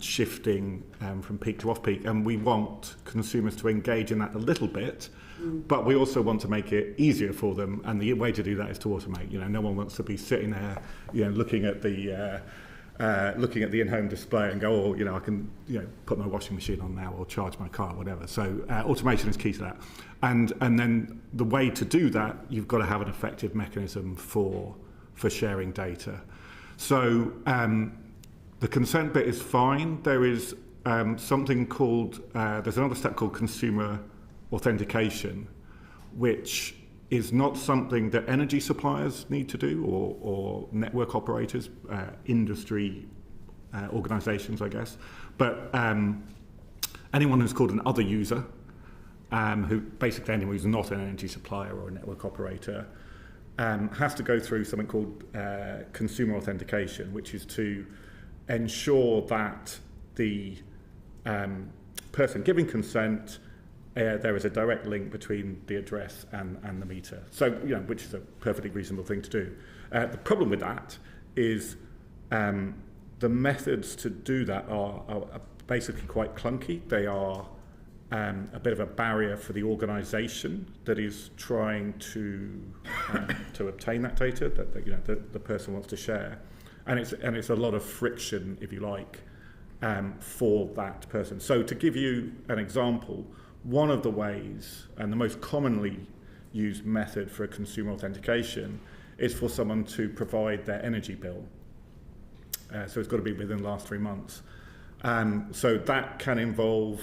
shifting from peak to off-peak, and we want consumers to engage in that a little bit, but we also want to make it easier for them, and the way to do that is to automate. No one wants to be sitting there, looking at the in-home display and go, I can put my washing machine on now or charge my car, whatever. So automation is key to that, and then the way to do that, you've got to have an effective mechanism for sharing data. So the consent bit is fine. There is something called, there's another step called consumer authentication, which is not something that energy suppliers need to do, or network operators, industry organisations, I guess. But anyone who's called an other user, who basically anyone who's not an energy supplier or a network operator, has to go through something called consumer authentication, which is to ensure that the person giving consent, there is a direct link between the address and the meter. So, which is a perfectly reasonable thing to do. The problem with that is the methods to do that are basically quite clunky. They are a bit of a barrier for the organisation that is trying to obtain that data that the person wants to share, and it's a lot of friction, if you like, for that person. So to give you an example, one of the ways, and the most commonly used method for a consumer authentication, is for someone to provide their energy bill. So it's got to be within the last 3 months. So that can involve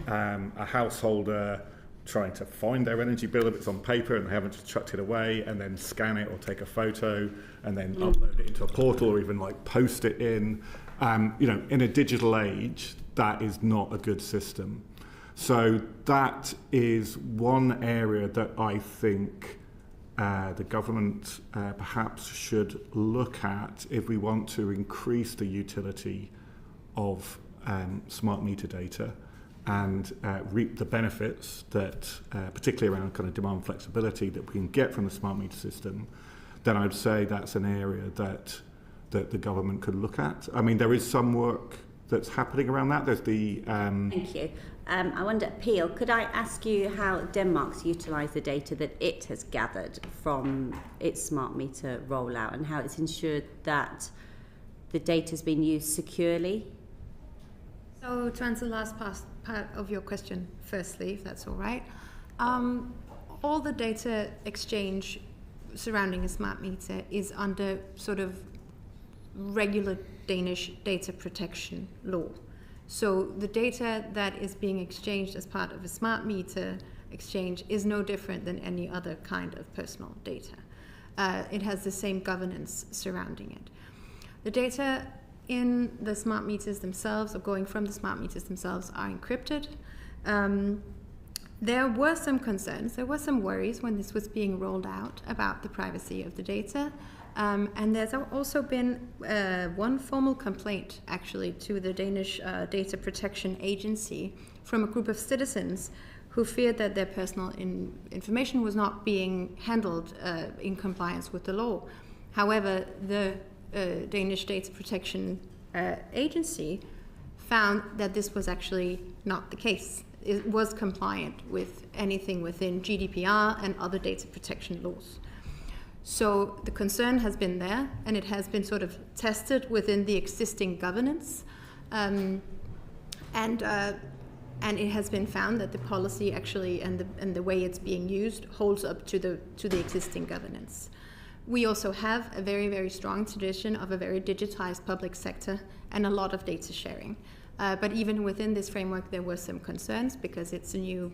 a householder trying to find their energy bill if it's on paper and they haven't just chucked it away, and then scan it or take a photo and then upload it into a portal, or even post it in. In a digital age, that is not a good system. So that is one area that I think the government perhaps should look at if we want to increase the utility of smart meter data and reap the benefits that, particularly around kind of demand flexibility, that we can get from the smart meter system. Then I'd say that's an area that the government could look at. I mean, there is some work that's happening around that. There's the... Thank you. I wonder, Peel, could I ask you how Denmark's utilised the data that it has gathered from its smart meter rollout, and how it's ensured that the data has been used securely? So to answer the last part of your question firstly, if that's all right, all the data exchange surrounding a smart meter is under sort of regular Danish data protection law. So the data that is being exchanged as part of a smart meter exchange is no different than any other kind of personal data. It has the same governance surrounding it. The data in the smart meters themselves, or going from the smart meters themselves, are encrypted. There were some concerns, there were some worries when this was being rolled out about the privacy of the data. And there's also been one formal complaint, actually, to the Danish Data Protection Agency from a group of citizens who feared that their personal information was not being handled in compliance with the law. However, the Danish Data Protection Agency found that this was actually not the case. It was compliant with anything within GDPR and other data protection laws. So the concern has been there, and it has been sort of tested within the existing governance, and it has been found that the policy actually and the way it's being used holds up to the existing governance. We also have a very, very strong tradition of a very digitized public sector and a lot of data sharing. But even within this framework, there were some concerns because it's a new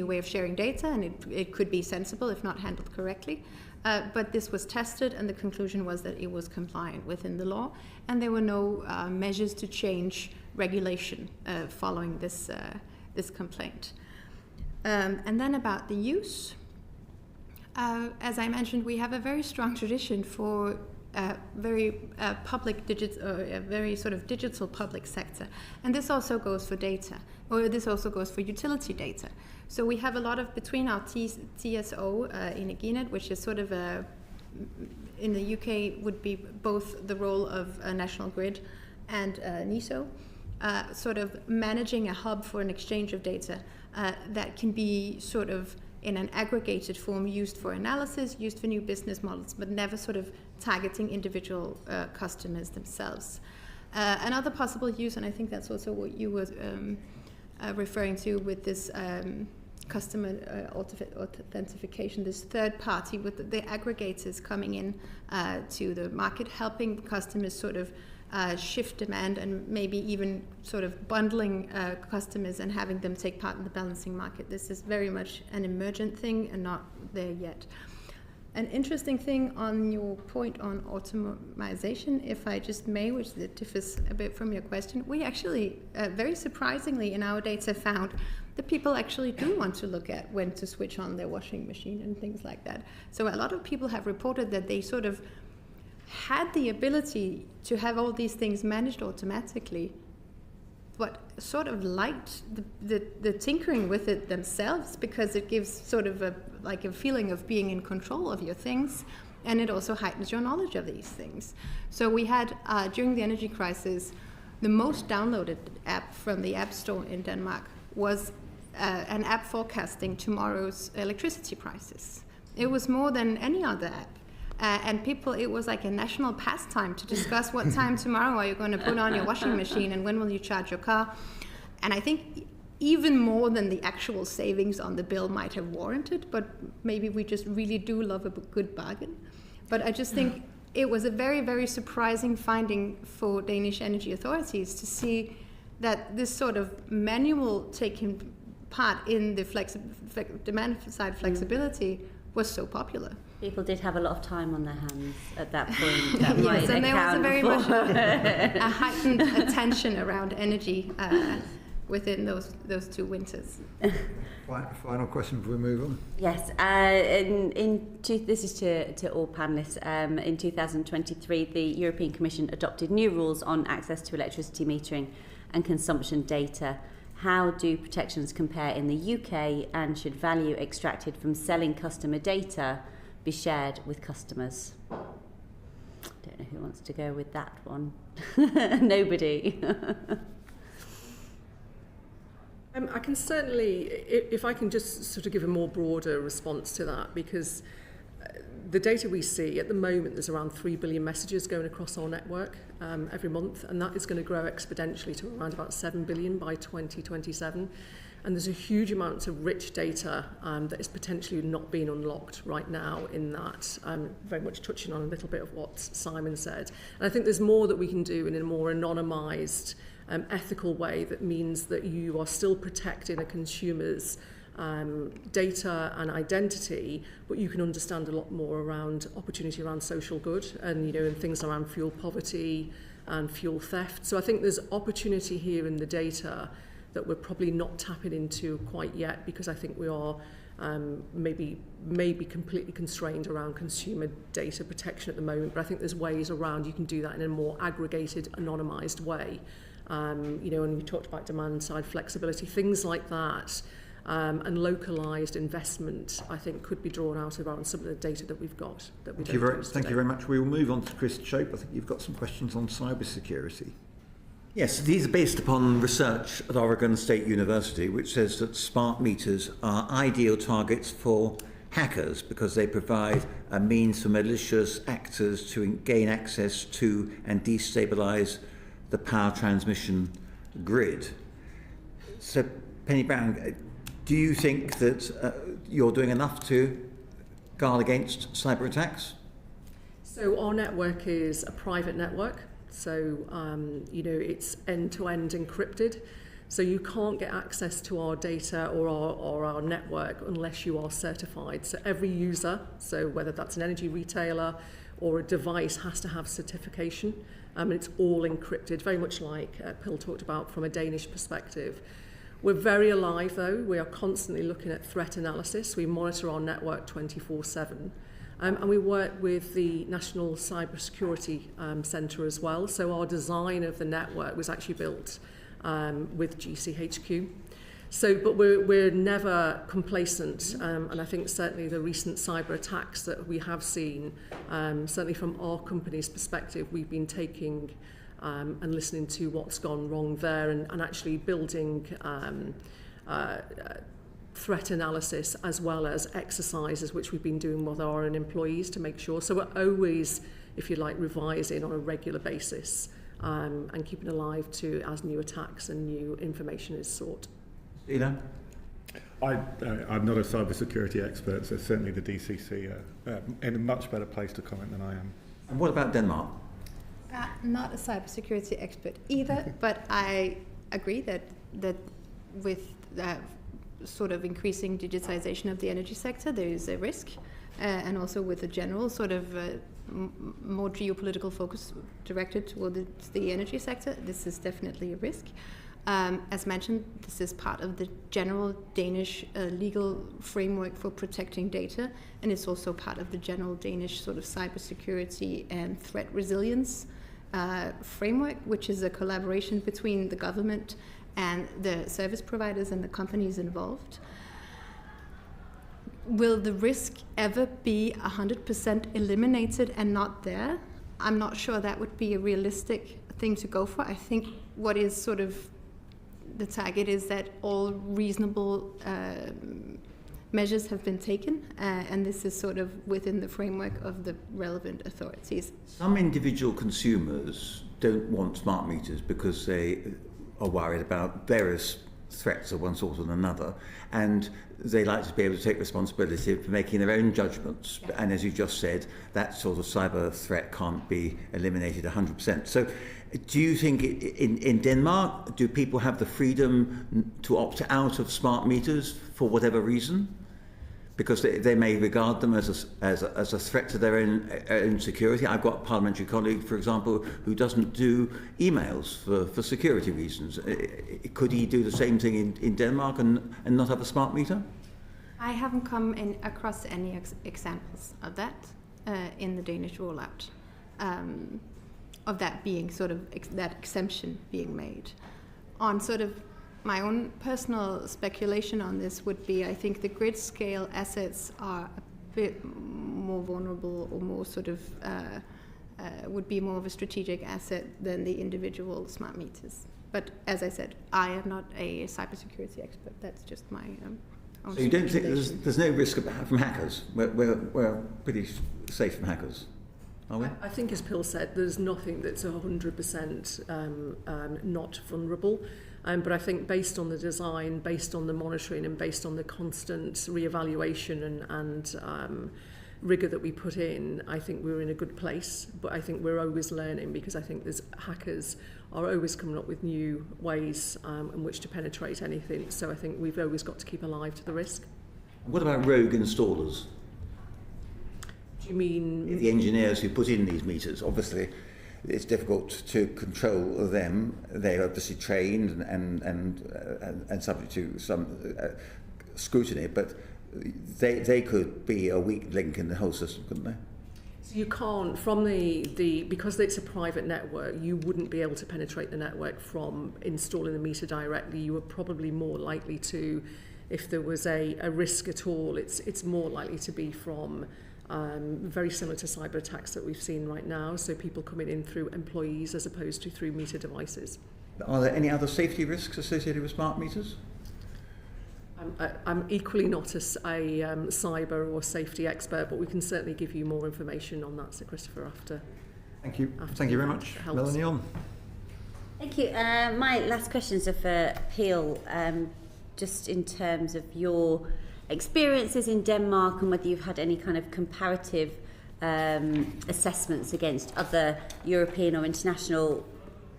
way of sharing data, and it could be sensible if not handled correctly. But this was tested, and the conclusion was that it was compliant within the law, and there were no measures to change regulation following this complaint. And then about the use, as I mentioned, we have a very strong tradition for very public a very sort of digital public sector, and this also goes for data, or this also goes for utility data. So we have a lot of between our TSO in Eginet, which is sort of in the UK would be both the role of a national grid and NESO, sort of managing a hub for an exchange of data that can be sort of in an aggregated form used for analysis, used for new business models, but never sort of targeting individual customers themselves. Another possible use, and I think that's also what you were referring to with this customer authentication, this third party with the aggregators coming in to the market, helping customers sort of shift demand and maybe even sort of bundling customers and having them take part in the balancing market. This is very much an emergent thing and not there yet. An interesting thing on your point on automation, if I just may, which differs a bit from your question, we actually, very surprisingly in our data found that people actually do want to look at when to switch on their washing machine and things like that. So a lot of people have reported that they sort of had the ability to have all these things managed automatically, but sort of liked the tinkering with it themselves, because it gives sort of a feeling of being in control of your things, and it also heightens your knowledge of these things. So we had, during the energy crisis, the most downloaded app from the App Store in Denmark was an app forecasting tomorrow's electricity prices. It was more than any other app. And people, it was like a national pastime to discuss what time tomorrow are you going to put on your washing machine and when will you charge your car. And I think even more than the actual savings on the bill might have warranted, but maybe we just really do love a good bargain. But I just think it was a very, very surprising finding for Danish energy authorities to see that this sort of manual taking part in the demand side flexibility was so popular. People did have a lot of time on their hands at that point. That yes, and there was a very much a heightened attention around energy within those two winters. Final question before we move on. Yes, this is to all panellists. In 2023, the European Commission adopted new rules on access to electricity metering and consumption data. How do protections compare in the UK, and should value extracted from selling customer data be shared with customers? Don't know who wants to go with that one. Nobody. I can certainly, if I can just sort of give a more broader response to that, because the data we see at the moment, there's around 3 billion messages going across our network every month, and that is going to grow exponentially to around about 7 billion by 2027. And there's a huge amount of rich data that is potentially not being unlocked right now in that. Very much touching on a little bit of what Simon said. And I think there's more that we can do in a more anonymised, ethical way that means that you are still protecting a consumer's data and identity, but you can understand a lot more around opportunity around social good and, and things around fuel poverty and fuel theft. So I think there's opportunity here in the data that we're probably not tapping into quite yet, because I think we are maybe completely constrained around consumer data protection at the moment. But I think there's ways around you can do that in a more aggregated, anonymised way. And we talked about demand side flexibility, things like that. And localised investment, I think, could be drawn out around some of the data that we've got. Thank you very much. We will move on to Chris Chope. I think you've got some questions on cybersecurity. Yes, these are based upon research at Oregon State University, which says that smart meters are ideal targets for hackers because they provide a means for malicious actors to gain access to and destabilise the power transmission grid. So, Penny Brown, do you think that you're doing enough to guard against cyber attacks? So our network is a private network. So, it's end-to-end encrypted. So you can't get access to our data or our network unless you are certified. So every user, so whether that's an energy retailer or a device, has to have certification. And it's all encrypted, very much like Pill talked about from a Danish perspective. We're very alive, though. We are constantly looking at threat analysis. We monitor our network 24/7. And we work with the National Cybersecurity Centre as well. So our design of the network was actually built with GCHQ. So, but we're never complacent, and I think certainly the recent cyber attacks that we have seen, certainly from our company's perspective, we've been taking and listening to what's gone wrong there, and actually building threat analysis as well as exercises which we've been doing with our own employees to make sure. So we're always, if you like, revising on a regular basis and keeping alive to as new attacks and new information is sought. Ina? I'm not a cybersecurity expert, so certainly the DCC are in a much better place to comment than I am. And what about Denmark? Not a cybersecurity expert either, but I agree that with sort of increasing digitization of the energy sector, there is a risk, and also with the general sort of more geopolitical focus directed towards the energy sector, this is definitely a risk. As mentioned, this is part of the general Danish legal framework for protecting data, and it's also part of the general Danish sort of cybersecurity and threat resilience framework, which is a collaboration between the government and the service providers and the companies involved. Will the risk ever be 100% eliminated and not there? I'm not sure that would be a realistic thing to go for. I think what is sort of the target is that all reasonable measures have been taken, and this is sort of within the framework of the relevant authorities. Some individual consumers don't want smart meters because they are worried about various threats of one sort or another, and they like to be able to take responsibility for making their own judgments. Yeah. And as you just said, that sort of cyber threat can't be eliminated 100%. So do you think in Denmark, do people have the freedom to opt out of smart meters for whatever reason? Because they may regard them as a threat to their own security. I've got a parliamentary colleague, for example, who doesn't do emails for security reasons. Could he do the same thing in Denmark and not have a smart meter? I haven't come across any examples of that in the Danish rollout, of that being sort of that exemption being made. On sort of my own personal speculation on this would be, I think the grid scale assets are a bit more vulnerable, or more sort of would be more of a strategic asset than the individual smart meters. But as I said, I am not a cybersecurity expert. That's just my own. So you don't think there's no risk from hackers? We're pretty safe from hackers, are we? I think, as Pill said, there's nothing that's 100% not vulnerable. But I think based on the design, based on the monitoring, and based on the constant reevaluation and rigour that we put in, I think we're in a good place. But I think we're always learning, because I think hackers are always coming up with new ways in which to penetrate anything. So I think we've always got to keep alive to the risk. What about rogue installers? Do you mean the engineers who put in these meters? Obviously, it's difficult to control them. They're obviously trained and subject to some scrutiny, but they could be a weak link in the whole system, couldn't they? So you can't, from because it's a private network, you wouldn't be able to penetrate the network from installing the meter directly. You were probably more likely to, if there was a risk at all, it's more likely to be from very similar to cyber attacks that we've seen right now, so people coming in through employees as opposed to through meter devices. Are there any other safety risks associated with smart meters? I'm equally not a cyber or safety expert, but we can certainly give you more information on that, Sir Christopher, after. Thank you. Thank you very much. Melanie on. Thank you. My last questions are for Peel, just in terms of your experiences in Denmark and whether you've had any kind of comparative assessments against other European or international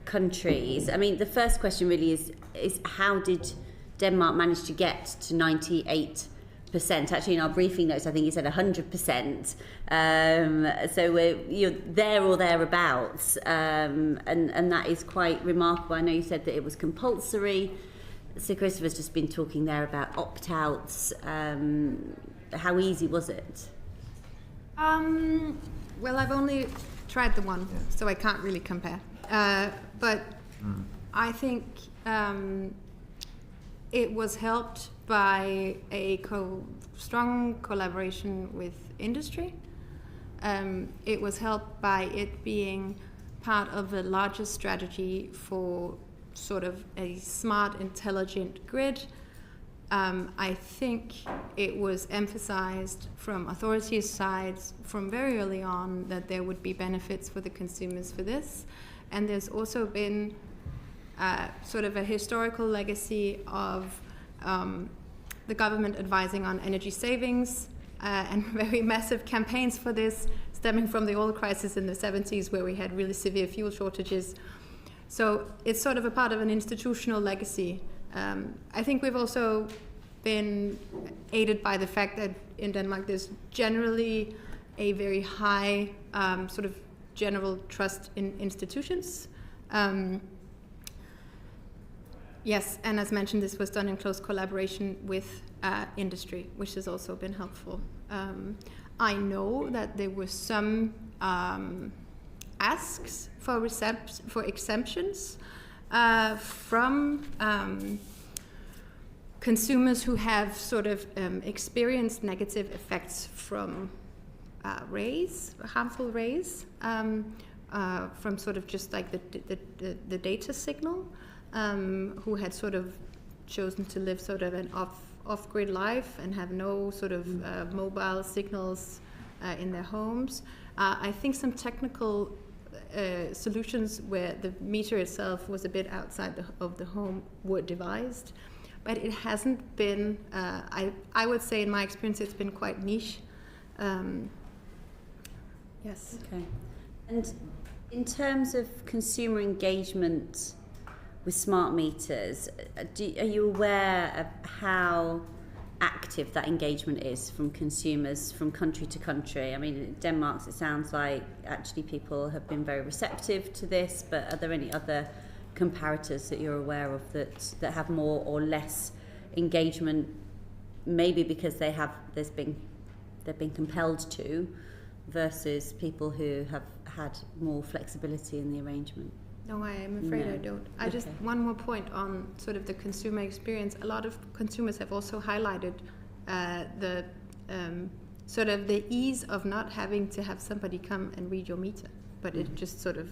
countries. I mean, the first question really is how did Denmark manage to get to 98%? Actually, in our briefing notes, I think you said 100%. So you're there or thereabouts, and that is quite remarkable. I know you said that it was compulsory. So Christopher's just been talking there about opt-outs. How easy was it? Well, I've only tried the one, so I can't really compare. But I think it was helped by a strong collaboration with industry. It was helped by it being part of a larger strategy for sort of a smart, intelligent grid. I think it was emphasized from authorities' sides from very early on that there would be benefits for the consumers for this. And there's also been sort of a historical legacy of the government advising on energy savings and very massive campaigns for this, stemming from the oil crisis in the 70s where we had really severe fuel shortages. So it's sort of a part of an institutional legacy. I think we've also been aided by the fact that in Denmark there's generally a very high sort of general trust in institutions. Yes, and as mentioned, this was done in close collaboration with industry, which has also been helpful. I know that there were some asks for exemptions from consumers who have sort of experienced negative effects from harmful rays, from sort of just like the data signal, who had sort of chosen to live sort of an off-grid life and have no sort of mobile signals in their homes. I think some technical solutions where the meter itself was a bit outside of the home were devised, but it hasn't been, I would say in my experience, it's been quite niche. Yes. Okay. And in terms of consumer engagement with smart meters, are you aware of how active that engagement is from consumers from country to country? I mean, in Denmark, it sounds like actually people have been very receptive to this, but are there any other comparators that you're aware of that have more or less engagement, maybe because they've been compelled to, versus people who have had more flexibility in the arrangement? No, I am afraid I don't. Just one more point on sort of the consumer experience. A lot of consumers have also highlighted the sort of the ease of not having to have somebody come and read your meter, but it just sort of.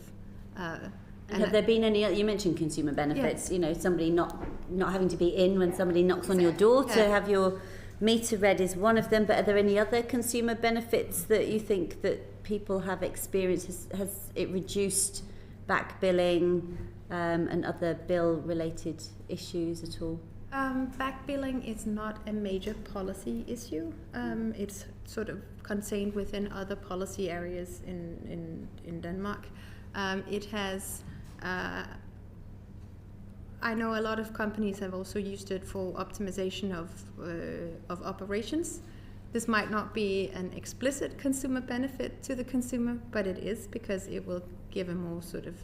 And have there been any? You mentioned consumer benefits. Yeah. You know, somebody not having to be in when somebody knocks on your door to have your meter read is one of them. But are there any other consumer benefits that you think that people have experienced? Has it reduced back billing and other bill-related issues at all? Back billing is not a major policy issue. It's sort of contained within other policy areas in Denmark. It has. I know a lot of companies have also used it for optimization of operations. This might not be an explicit consumer benefit to the consumer, but it is, because it will give a more sort of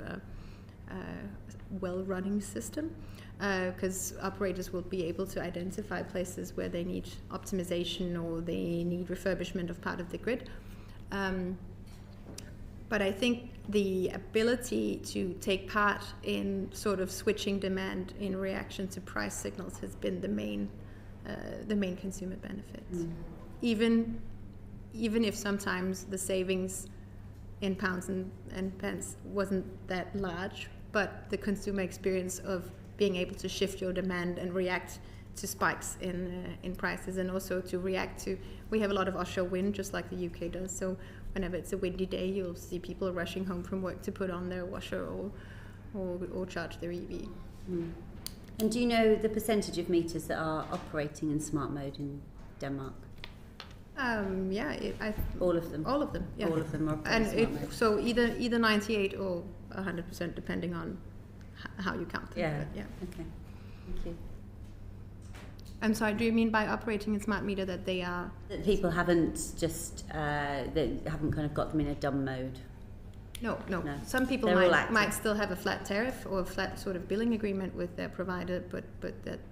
well-running system, because operators will be able to identify places where they need optimization or they need refurbishment of part of the grid. But I think the ability to take part in sort of switching demand in reaction to price signals has been the main consumer benefit. Even if sometimes the savings in pounds and pence wasn't that large, but the consumer experience of being able to shift your demand and react to spikes in prices, and also to react to, we have a lot of offshore wind just like the UK does, so whenever it's a windy day you'll see people rushing home from work to put on their washer or charge their EV. And do you know the percentage of meters that are operating in smart mode in Denmark? All of them. All of them, yeah. All of them are And pretty smart. so either 98 or 100%, depending on how you count them. Yeah. But yeah. Okay. Thank you. I'm sorry, do you mean by operating a smart meter that they are... That people haven't just, they haven't kind of got them in a dumb mode? No. No. Some people They're all active. might still have a flat tariff or a flat sort of billing agreement with their provider, but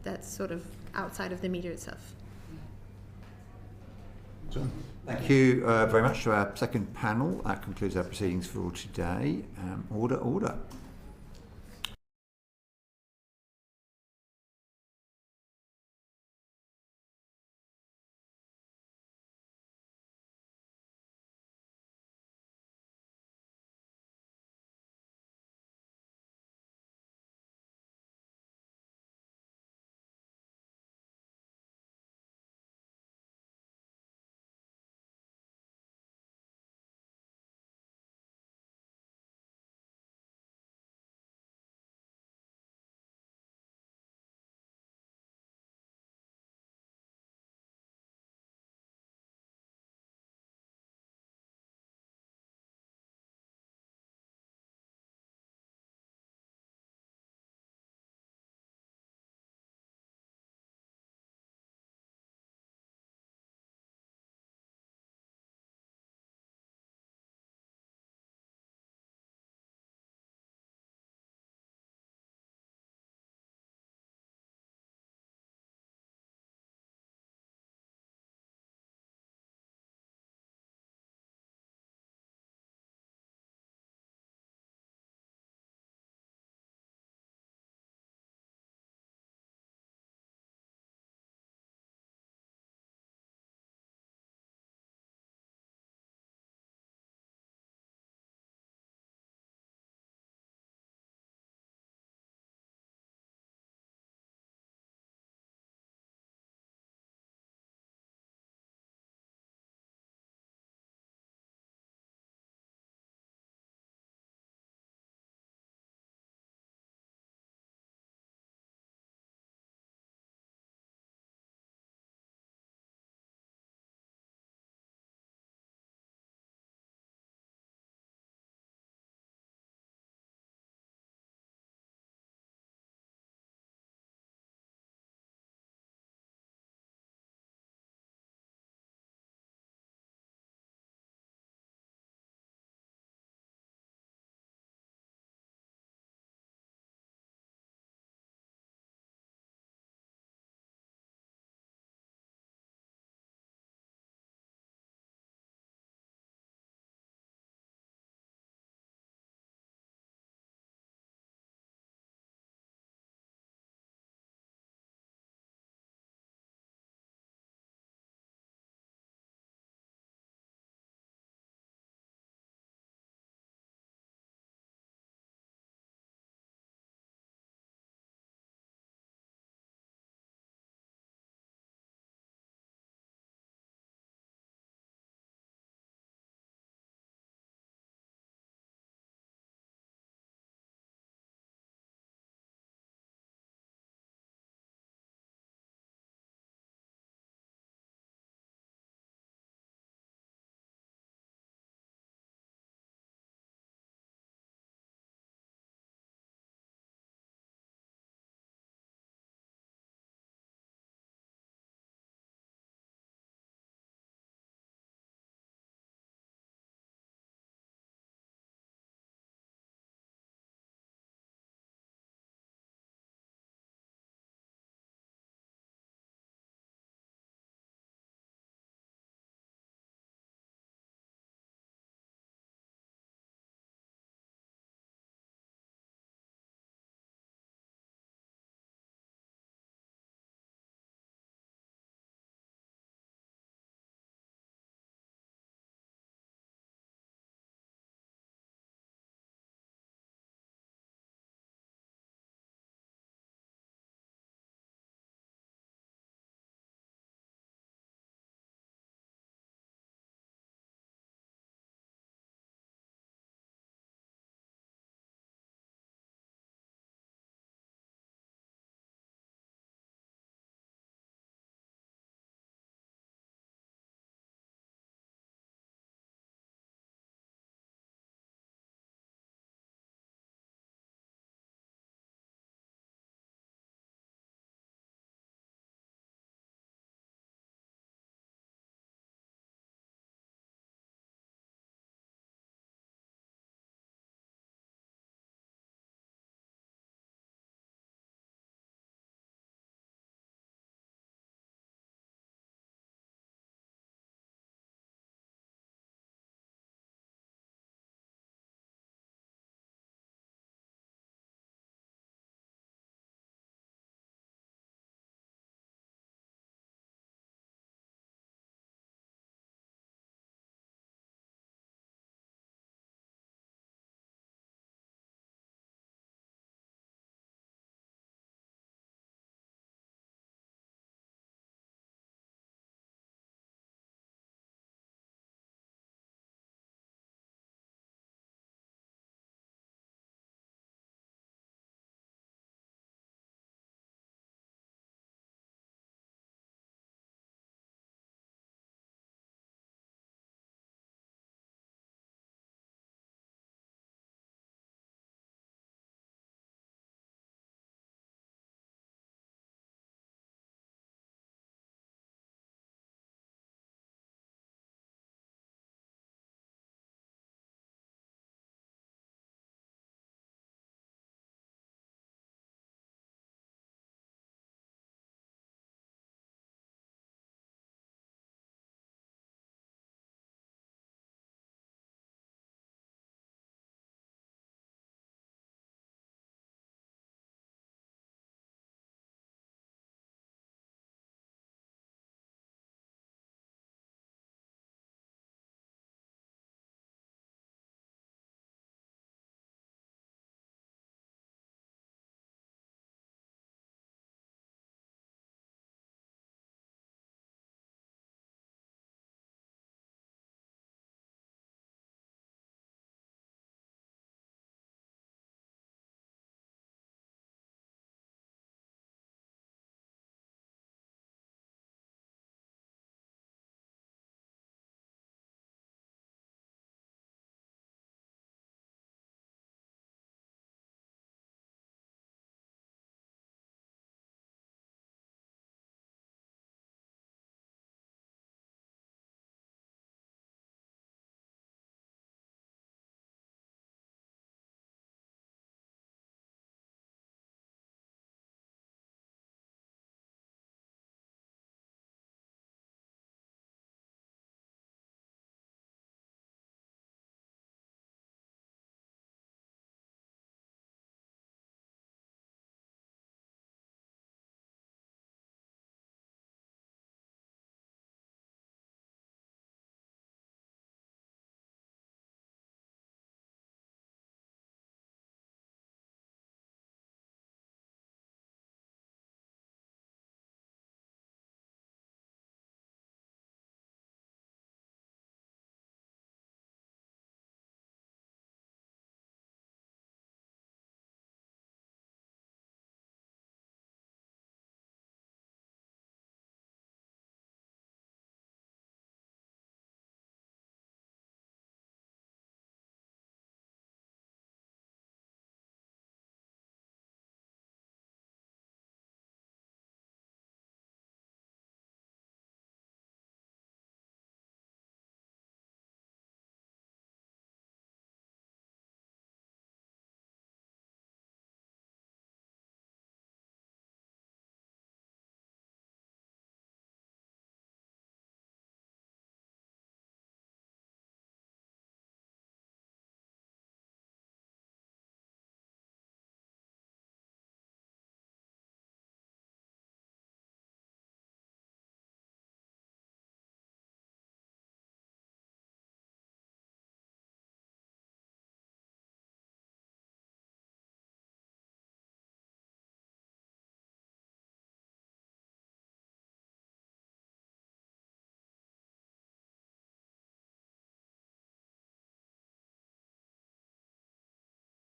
that's sort of outside of the meter itself. Thank you very much to our second panel. That concludes our proceedings for today. Order.